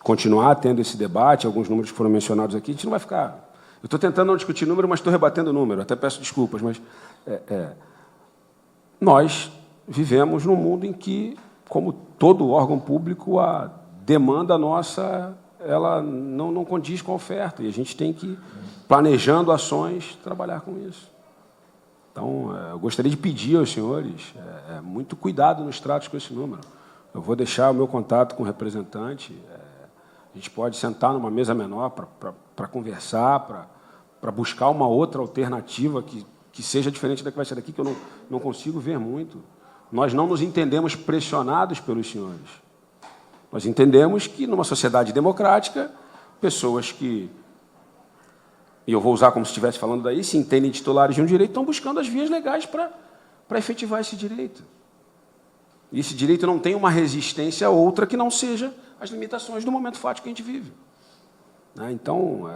continuar tendo esse debate, alguns números que foram mencionados aqui, a gente não vai ficar... Eu estou tentando não discutir número, mas estou rebatendo número, até peço desculpas, mas nós vivemos num mundo em que, como todo órgão público, a demanda nossa ela não condiz com a oferta, e a gente tem que, planejando ações, trabalhar com isso. Então, eu gostaria de pedir aos senhores muito cuidado nos tratos com esse número. Eu vou deixar o meu contato com o representante, a gente pode sentar numa mesa menor para conversar, para buscar uma outra alternativa que seja diferente da que vai ser daqui, que eu não consigo ver muito. Nós não nos entendemos pressionados pelos senhores. Nós entendemos que, numa sociedade democrática, pessoas que, e eu vou usar como se estivesse falando daí, se entendem titulares de um direito, estão buscando as vias legais para efetivar esse direito. E esse direito não tem uma resistência a outra que não seja as limitações do momento fático que a gente vive. Então,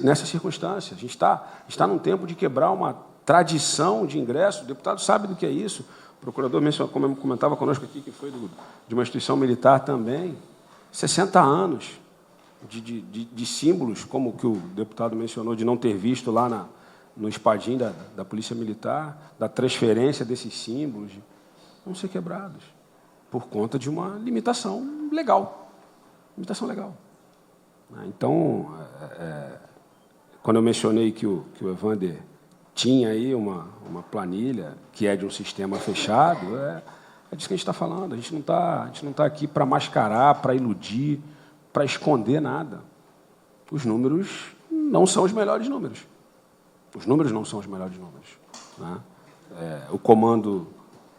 nessa circunstância. A gente está num tempo de quebrar uma tradição de ingresso. O deputado sabe do que é isso. O procurador comentava conosco aqui que foi de uma instituição militar também. 60 anos de símbolos, como o que o deputado mencionou, de não ter visto lá no espadim da Polícia Militar, da transferência desses símbolos, vão ser quebrados por conta de uma limitação legal. Limitação legal. Então, quando eu mencionei que o Evander tinha aí uma planilha que é de um sistema fechado, é disso que a gente está falando. A gente não está aqui para mascarar, para iludir, para esconder nada. Os números não são os melhores números. Os números não são os melhores números. O comando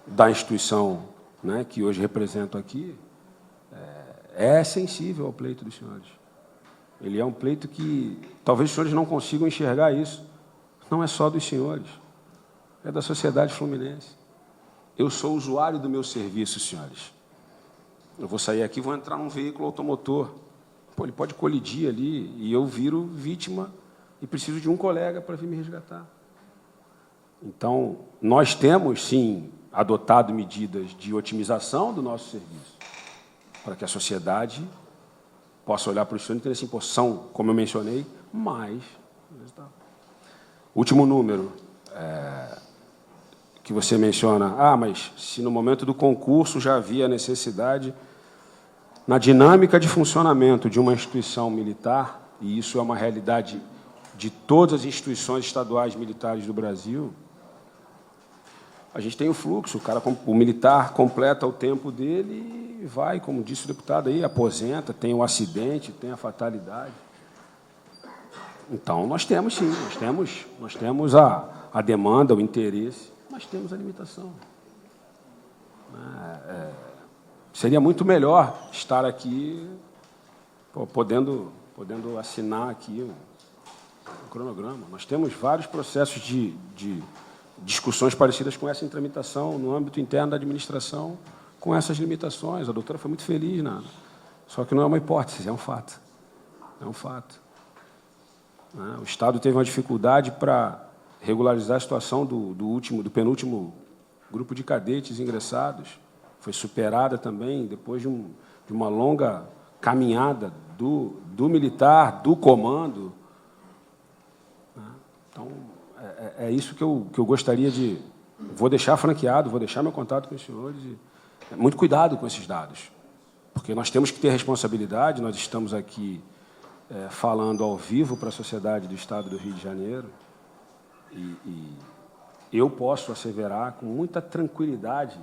da instituição, que hoje represento aqui, é sensível ao pleito dos senhores. Ele é um pleito que talvez os senhores não consigam enxergar isso. Não é só dos senhores, é da sociedade fluminense. Eu sou usuário do meu serviço, senhores. Eu vou sair aqui e vou entrar num veículo automotor. Ele pode colidir ali e eu viro vítima e preciso de um colega para vir me resgatar. Então, nós temos, sim, adotado medidas de otimização do nosso serviço para que a sociedade possa olhar para o senhor e entender assim, são, como eu mencionei, mais resultado. Último número que você menciona, mas se no momento do concurso já havia necessidade, na dinâmica de funcionamento de uma instituição militar, e isso é uma realidade de todas as instituições estaduais militares do Brasil, a gente tem o fluxo, o militar completa o tempo dele e vai, como disse o deputado aí, aposenta, tem o acidente, tem a fatalidade. Então, nós temos, sim, nós temos a demanda, o interesse, mas temos a limitação. Seria muito melhor estar aqui, podendo assinar aqui um cronograma. Nós temos vários processos de discussões parecidas com essa em tramitação no âmbito interno da administração, com essas limitações. A doutora foi muito feliz, só que não é uma hipótese, é um fato. É um fato. O Estado teve uma dificuldade para regularizar a situação do penúltimo grupo de cadetes ingressados. Foi superada também depois de uma longa caminhada do militar, do comando. Então, é isso que eu gostaria de... Vou deixar franqueado, vou deixar meu contato com os senhores. Muito cuidado com esses dados, porque nós temos que ter responsabilidade, nós estamos aqui falando ao vivo para a sociedade do Estado do Rio de Janeiro, e eu posso asseverar com muita tranquilidade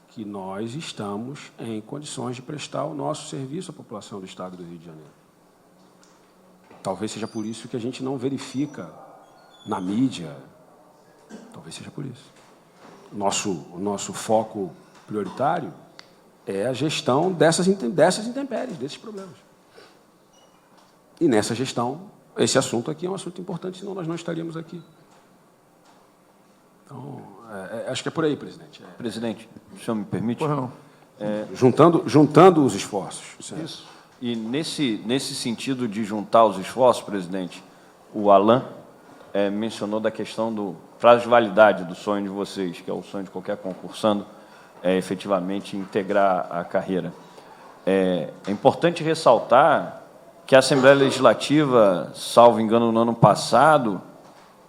que nós estamos em condições de prestar o nosso serviço à população do Estado do Rio de Janeiro. Talvez seja por isso que a gente não verifica na mídia, talvez seja por isso. O nosso foco prioritário é a gestão dessas intempéries, desses problemas. E nessa gestão, esse assunto aqui é um assunto importante, senão nós não estaríamos aqui. Então, acho que é por aí, presidente. Presidente, o senhor me permite? Pois não. Juntando os esforços. Isso. E nesse sentido de juntar os esforços, presidente, o Alain mencionou da questão do prazo de validade do sonho de vocês, que é o sonho de qualquer concursando, efetivamente integrar a carreira. é importante ressaltar que a Assembleia Legislativa, salvo engano, no ano passado,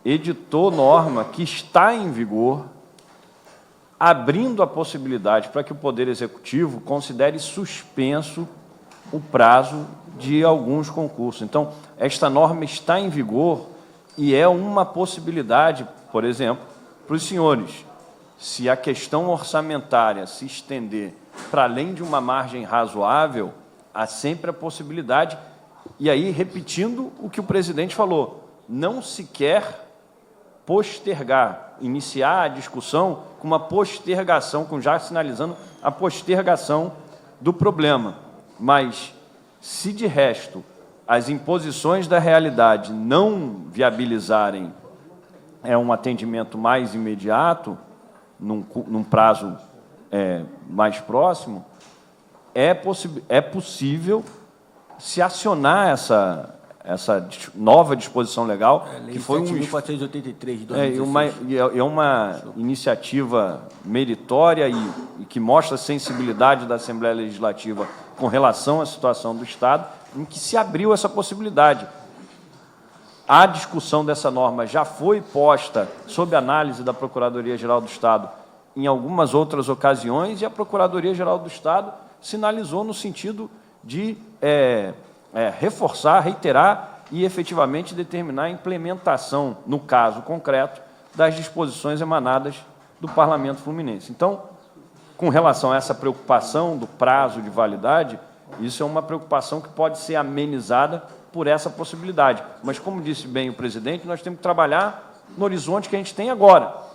editou norma que está em vigor, abrindo a possibilidade para que o Poder Executivo considere suspenso o prazo de alguns concursos. Então, esta norma está em vigor e é uma possibilidade, por exemplo, para os senhores, se a questão orçamentária se estender para além de uma margem razoável, há sempre a possibilidade, e aí, repetindo o que o presidente falou, não se quer postergar, iniciar a discussão com uma postergação, com já sinalizando a postergação do problema. Mas, se de resto as imposições da realidade não viabilizarem um atendimento mais imediato, num prazo mais próximo, é possível se acionar essa nova disposição legal, que foi 7.483 de é uma iniciativa meritória e que mostra a sensibilidade da Assembleia Legislativa com relação à situação do Estado, em que se abriu essa possibilidade. A discussão dessa norma já foi posta sob análise da Procuradoria-Geral do Estado em algumas outras ocasiões, e a Procuradoria-Geral do Estado sinalizou no sentido de reforçar, reiterar e efetivamente determinar a implementação, no caso concreto, das disposições emanadas do Parlamento Fluminense. Então, com relação a essa preocupação do prazo de validade, isso é uma preocupação que pode ser amenizada por essa possibilidade. Mas, como disse bem o presidente, nós temos que trabalhar no horizonte que a gente tem agora.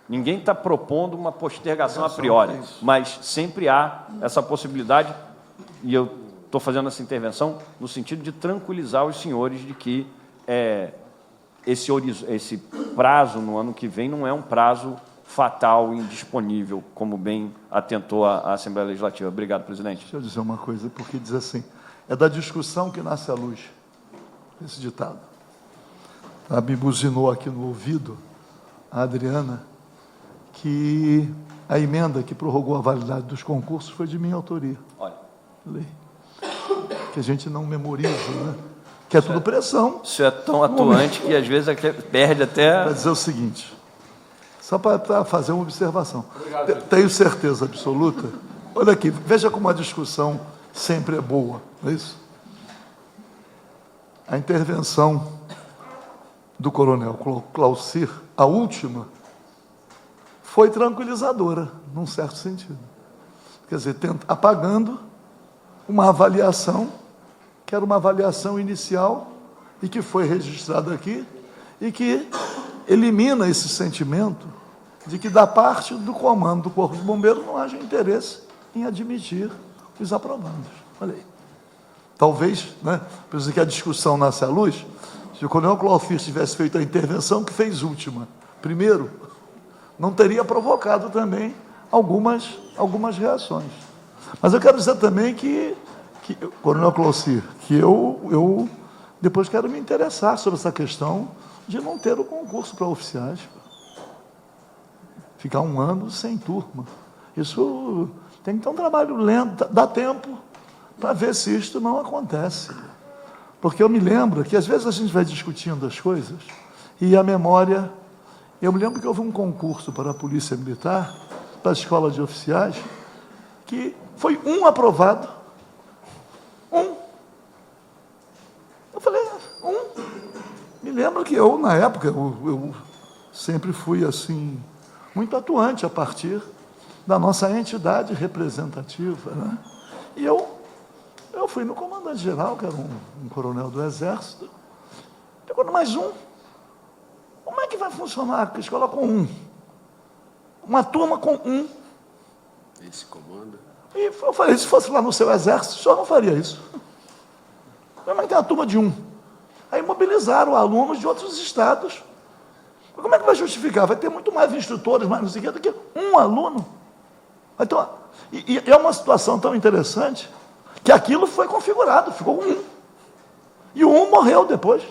Ninguém está propondo uma postergação a priori, mas sempre há essa possibilidade, e eu estou fazendo essa intervenção no sentido de tranquilizar os senhores de que esse prazo no ano que vem não é um prazo fatal e indisponível, como bem atentou a Assembleia Legislativa. Obrigado, presidente. Deixa eu dizer uma coisa, porque diz assim, é da discussão que nasce a luz, esse ditado. Me buzinou aqui no ouvido a Adriana que a emenda que prorrogou a validade dos concursos foi de minha autoria. Olha. Lei. Que a gente não memoriza, né? Que é tudo pressão. Isso é tão atuante que, às vezes, perde até... Para dizer o seguinte, só para fazer uma observação. Obrigado, tenho certeza absoluta. Olha aqui, veja como a discussão sempre é boa, não é isso? A intervenção do coronel Claucir, a última, foi tranquilizadora, num certo sentido. Quer dizer, apagando uma avaliação, que era uma avaliação inicial, e que foi registrada aqui, e que elimina esse sentimento de que, da parte do comando do Corpo de Bombeiros, não haja interesse em admitir os aprovados. Olha aí. Talvez, né, por isso que a discussão nasce à luz, se o coronel Claucir tivesse feito a intervenção que fez última, primeiro, não teria provocado também algumas reações. Mas eu quero dizer também que coronel Claucir, que eu depois quero me interessar sobre essa questão de não ter o concurso para oficiais. Ficar um ano sem turma. Isso tem que ter um trabalho lento, dá tempo para ver se isto não acontece. Porque eu me lembro que, às vezes, a gente vai discutindo as coisas e a memória... Eu me lembro que houve um concurso para a Polícia Militar, para a Escola de Oficiais, que foi um aprovado. Um. Eu falei, Me lembro que eu, na época, eu sempre fui, assim, muito atuante a partir da nossa entidade representativa, né? E eu fui no comandante-geral, que era um coronel do Exército, pegou mais um. Como é que vai funcionar a escola com um? Uma turma com um. Ele se comanda. E eu falei, se fosse lá no seu Exército, o senhor não faria isso. Como é que tem uma turma de um? Aí mobilizaram alunos de outros estados. Como é que vai justificar? Vai ter muito mais instrutores, mais não sei o quê, do que um aluno. Então, e é uma situação tão interessante que aquilo foi configurado, ficou um. E o um morreu depois.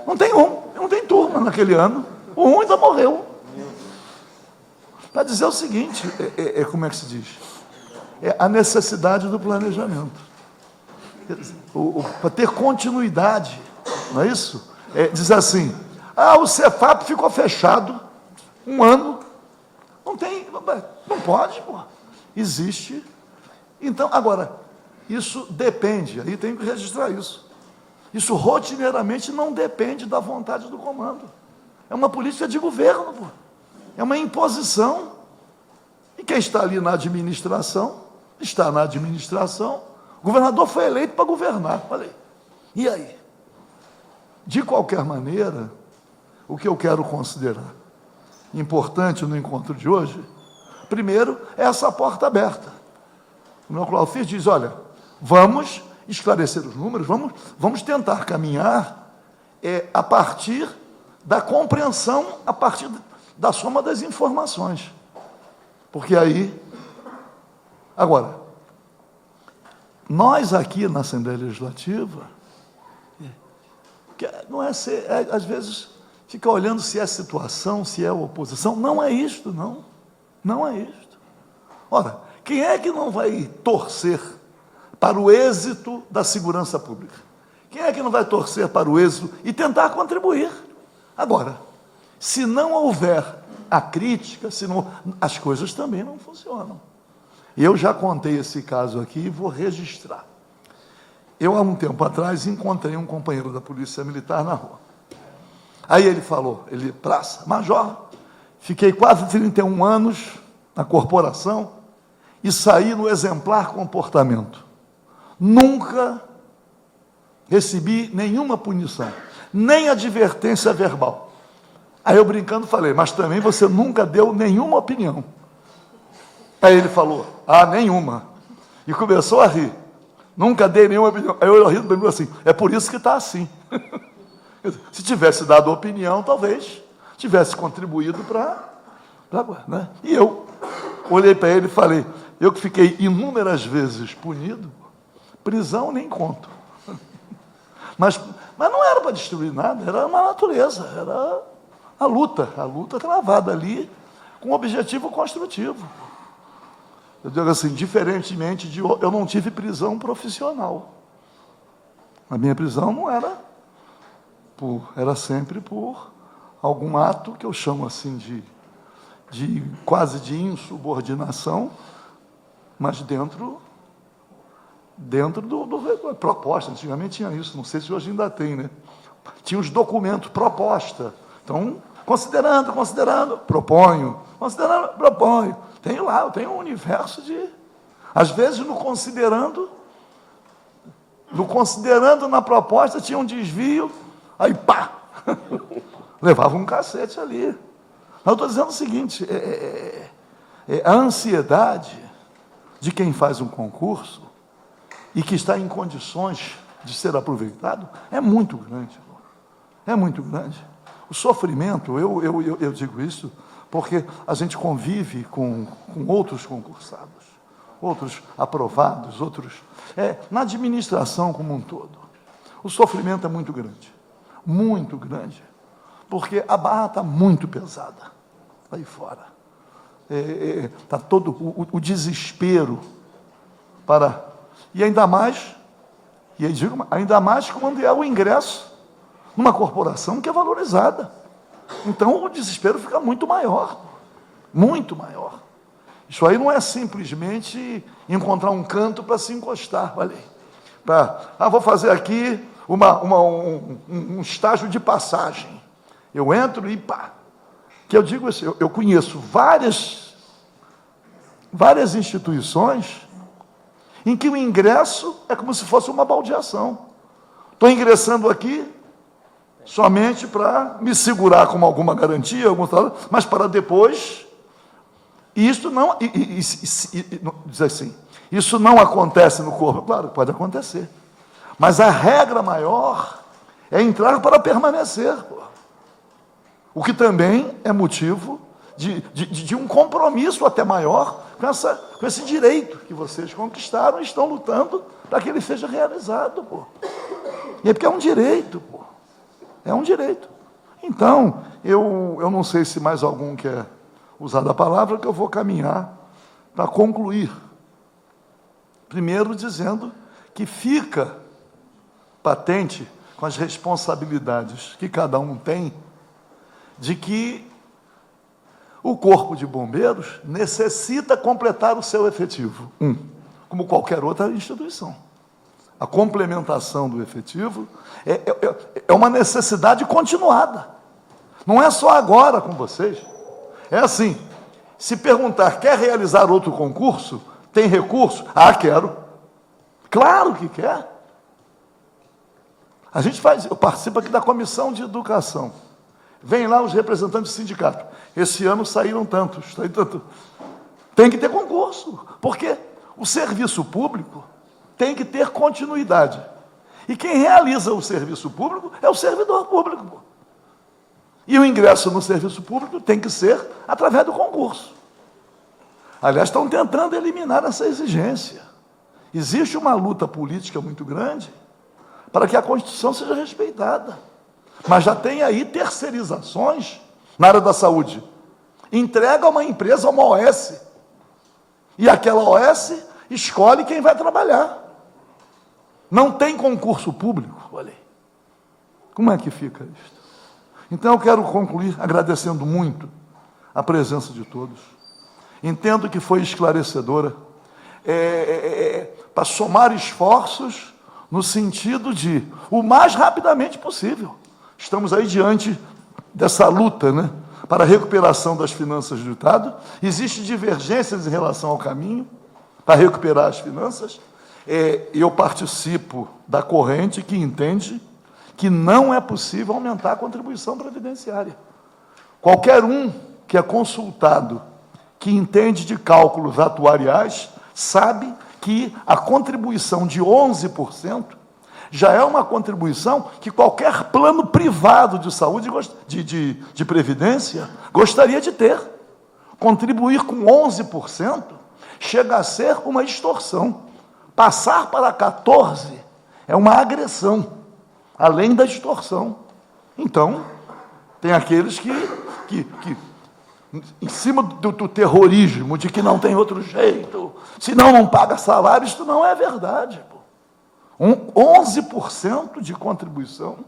Não tem não tem turma naquele ano. O um ainda morreu. Para dizer o seguinte, como é que se diz? é a necessidade do planejamento. Para ter continuidade, não é isso? Diz assim, o Cefap ficou fechado 1 ano, não pode, pô. Existe. Então, agora, isso depende, aí tem que registrar isso. Isso rotineiramente não depende da vontade do comando. É uma política de governo, pô. É uma imposição. E quem está ali na administração, está na administração. O governador foi eleito para governar. Falei, e aí? De qualquer maneira, o que eu quero considerar importante no encontro de hoje, primeiro, é essa porta aberta. O meu Claudio diz, olha, vamos esclarecer os números, vamos tentar caminhar a partir da compreensão, a partir da soma das informações. Porque aí, agora, nós aqui na Assembleia Legislativa, não é ser, às vezes, fica olhando se é situação, se é oposição, não é isto, não. Não é isto. Ora, quem é que não vai torcer para o êxito da segurança pública? Quem é que não vai torcer para o êxito e tentar contribuir? Agora, se não houver a crítica, as coisas também não funcionam. Eu já contei esse caso aqui e vou registrar. Eu, há um tempo atrás, encontrei um companheiro da Polícia Militar na rua. Aí ele falou, praça, major, fiquei quase 31 anos na corporação e saí no exemplar comportamento. Nunca recebi nenhuma punição, nem advertência verbal. Aí eu brincando falei, mas também você nunca deu nenhuma opinião. Aí ele falou, nenhuma. E começou a rir. Nunca dei nenhuma opinião. Aí eu ri do meu assim, é por isso que está assim. Se tivesse dado opinião, talvez tivesse contribuído para né? E eu olhei para ele e falei, eu que fiquei inúmeras vezes punido, prisão nem conto. Mas não era para destruir nada, era uma natureza, era a luta travada ali, com um objetivo construtivo. Eu digo assim, diferentemente de... Eu não tive prisão profissional. A minha prisão não era sempre por algum ato que eu chamo assim quase de insubordinação, mas dentro do proposta. Antigamente tinha isso, não sei se hoje ainda tem, né? Tinha os documentos, proposta. Então, considerando, proponho. Considerando, proponho. Tenho lá, eu tenho um universo de... Às vezes, no considerando na proposta, tinha um desvio, aí pá! Levava um cacete ali. Eu estou dizendo o seguinte, a ansiedade de quem faz um concurso e que está em condições de ser aproveitado é muito grande. É muito grande. O sofrimento, eu digo isso, porque a gente convive com outros concursados, outros aprovados, outros... na administração como um todo. O sofrimento é muito grande, porque a barra está muito pesada aí fora. Está todo o desespero para... E ainda mais quando é o ingresso numa corporação que é valorizada. Então, o desespero fica muito maior. Muito maior. Isso aí não é simplesmente encontrar um canto para se encostar. Olha aí. Vou fazer aqui um estágio de passagem. Eu entro e pá. Que eu digo assim, eu conheço várias instituições em que o ingresso é como se fosse uma baldeação. Estou ingressando aqui somente para me segurar com alguma garantia, mas para depois... E isso não... diz assim, isso não acontece no corpo. Claro, pode acontecer. Mas a regra maior é entrar para permanecer. O que também é motivo de um compromisso até maior com esse direito que vocês conquistaram e estão lutando para que ele seja realizado. E é porque é um direito. É um direito. Então, eu não sei se mais algum quer usar da palavra, que eu vou caminhar para concluir Primeiro, dizendo que fica patente, com as responsabilidades que cada um tem, de que o Corpo de Bombeiros necessita completar o seu efetivo, como qualquer outra instituição. A complementação do efetivo é uma necessidade continuada. Não é só agora com vocês. É assim, se perguntar, quer realizar outro concurso? Tem recurso? Ah, quero. Claro que quer. A gente faz, eu participo aqui da Comissão de Educação. Vem lá os representantes do sindicato. Esse ano saíram tantos. Tem que ter concurso, porque o serviço público tem que ter continuidade. E quem realiza o serviço público é o servidor público. E o ingresso no serviço público tem que ser através do concurso. Aliás, estão tentando eliminar essa exigência. Existe uma luta política muito grande para que a Constituição seja respeitada. Mas já tem aí terceirizações na área da saúde. Entrega uma empresa, uma OS. E aquela OS escolhe quem vai trabalhar. Não tem concurso público. Olha aí. Como é que fica isso? Então, eu quero concluir agradecendo muito a presença de todos. Entendo que foi esclarecedora, para somar esforços no sentido de, o mais rapidamente possível. Estamos aí diante dessa luta, né, para a recuperação das finanças do Estado. Existem divergências em relação ao caminho para recuperar as finanças. Eu participo da corrente que entende que não é possível aumentar a contribuição previdenciária. Qualquer um que é consultado, que entende de cálculos atuariais, sabe que a contribuição de 11% já é uma contribuição que qualquer plano privado de saúde, de previdência, gostaria de ter. Contribuir com 11% chega a ser uma extorsão. Passar para 14% é uma agressão, além da extorsão. Então, tem aqueles que em cima do terrorismo, de que não tem outro jeito, senão não paga salário, isso não é verdade. 11% de contribuição,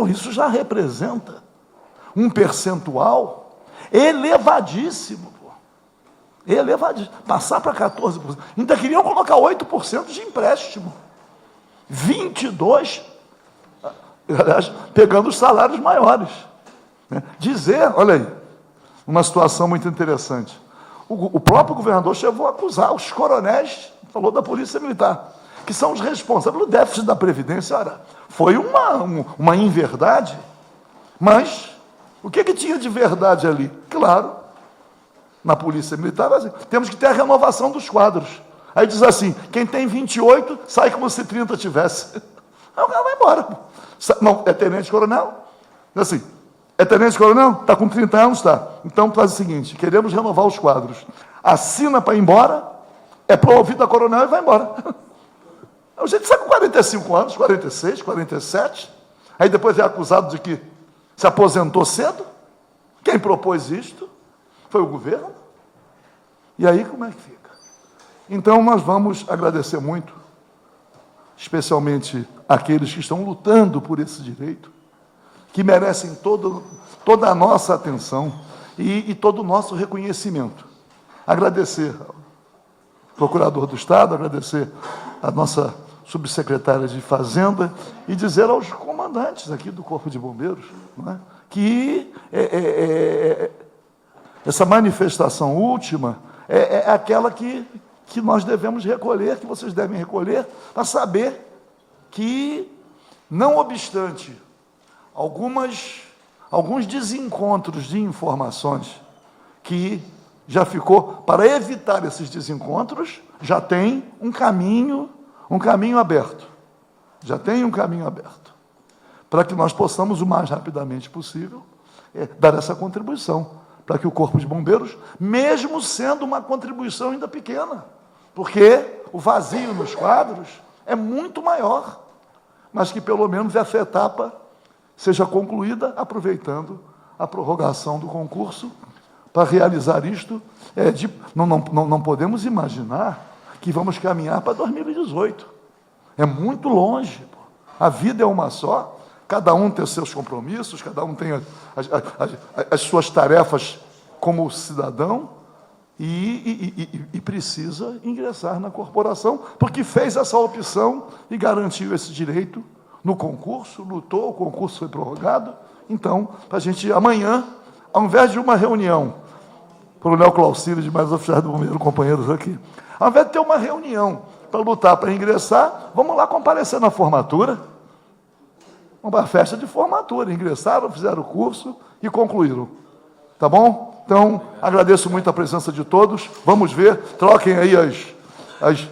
isso já representa um percentual elevadíssimo. Elevadíssimo. Passar para 14%. Ainda queriam colocar 8% de empréstimo. 22%, aliás, pegando os salários maiores. Dizer, olha aí, uma situação muito interessante. O próprio governador chegou a acusar os coronéis, falou da Polícia Militar, que são os responsáveis pelo déficit da Previdência. Ora, foi uma inverdade, mas o que tinha de verdade ali? Claro, na Polícia Militar, assim, temos que ter a renovação dos quadros. Aí diz assim, quem tem 28, sai como se 30 tivesse. Aí o cara vai embora. Não, é tenente-coronel? Assim, é tenente-coronel? Está com 30 anos? Está. Então faz o seguinte, queremos renovar os quadros. Assina para ir embora, é promovido a coronel e vai embora. A gente sai com 45 anos, 46, 47, aí depois é acusado de que se aposentou cedo. Quem propôs isto foi o governo. E aí como é que fica? Então nós vamos agradecer muito, especialmente aqueles que estão lutando por esse direito, que merecem toda a nossa atenção e todo o nosso reconhecimento. Agradecer ao Procurador do Estado, agradecer à nossa subsecretária de Fazenda e dizer aos comandantes aqui do Corpo de Bombeiros, não é, que essa manifestação última é aquela que nós devemos recolher, que vocês devem recolher, para saber que, não obstante alguns desencontros de informações, que já ficou, para evitar esses desencontros, já tem um caminho aberto. Já tem um caminho aberto. Para que nós possamos, o mais rapidamente possível, dar essa contribuição, para que o Corpo de Bombeiros, mesmo sendo uma contribuição ainda pequena, porque o vazio nos quadros é muito maior, mas que pelo menos essa etapa seja concluída, aproveitando a prorrogação do concurso, para realizar isto. Não podemos imaginar que vamos caminhar para 2018. É muito longe. Pô. A vida é uma só, cada um tem os seus compromissos, cada um tem as suas tarefas como cidadão e precisa ingressar na corporação, porque fez essa opção e garantiu esse direito no concurso, lutou, o concurso foi prorrogado. Então, para a gente, amanhã, ao invés de uma reunião, Coronel Claucílio e demais oficiais do Bombeiro, companheiros aqui, ao invés de ter uma reunião para lutar, para ingressar, vamos lá comparecer na formatura, uma festa de formatura, ingressaram, fizeram o curso e concluíram. Tá bom? Então, agradeço muito a presença de todos, vamos ver, troquem aí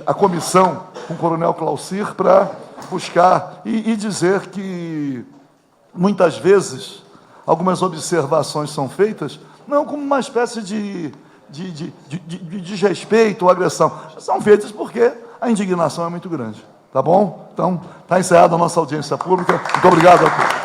a comissão com o Coronel Claucir para buscar e dizer que, muitas vezes, algumas observações são feitas, não como uma espécie de desrespeito ou agressão, são feitas porque a indignação é muito grande. Tá bom? Então, está encerrada a nossa audiência pública. Muito obrigado a todos.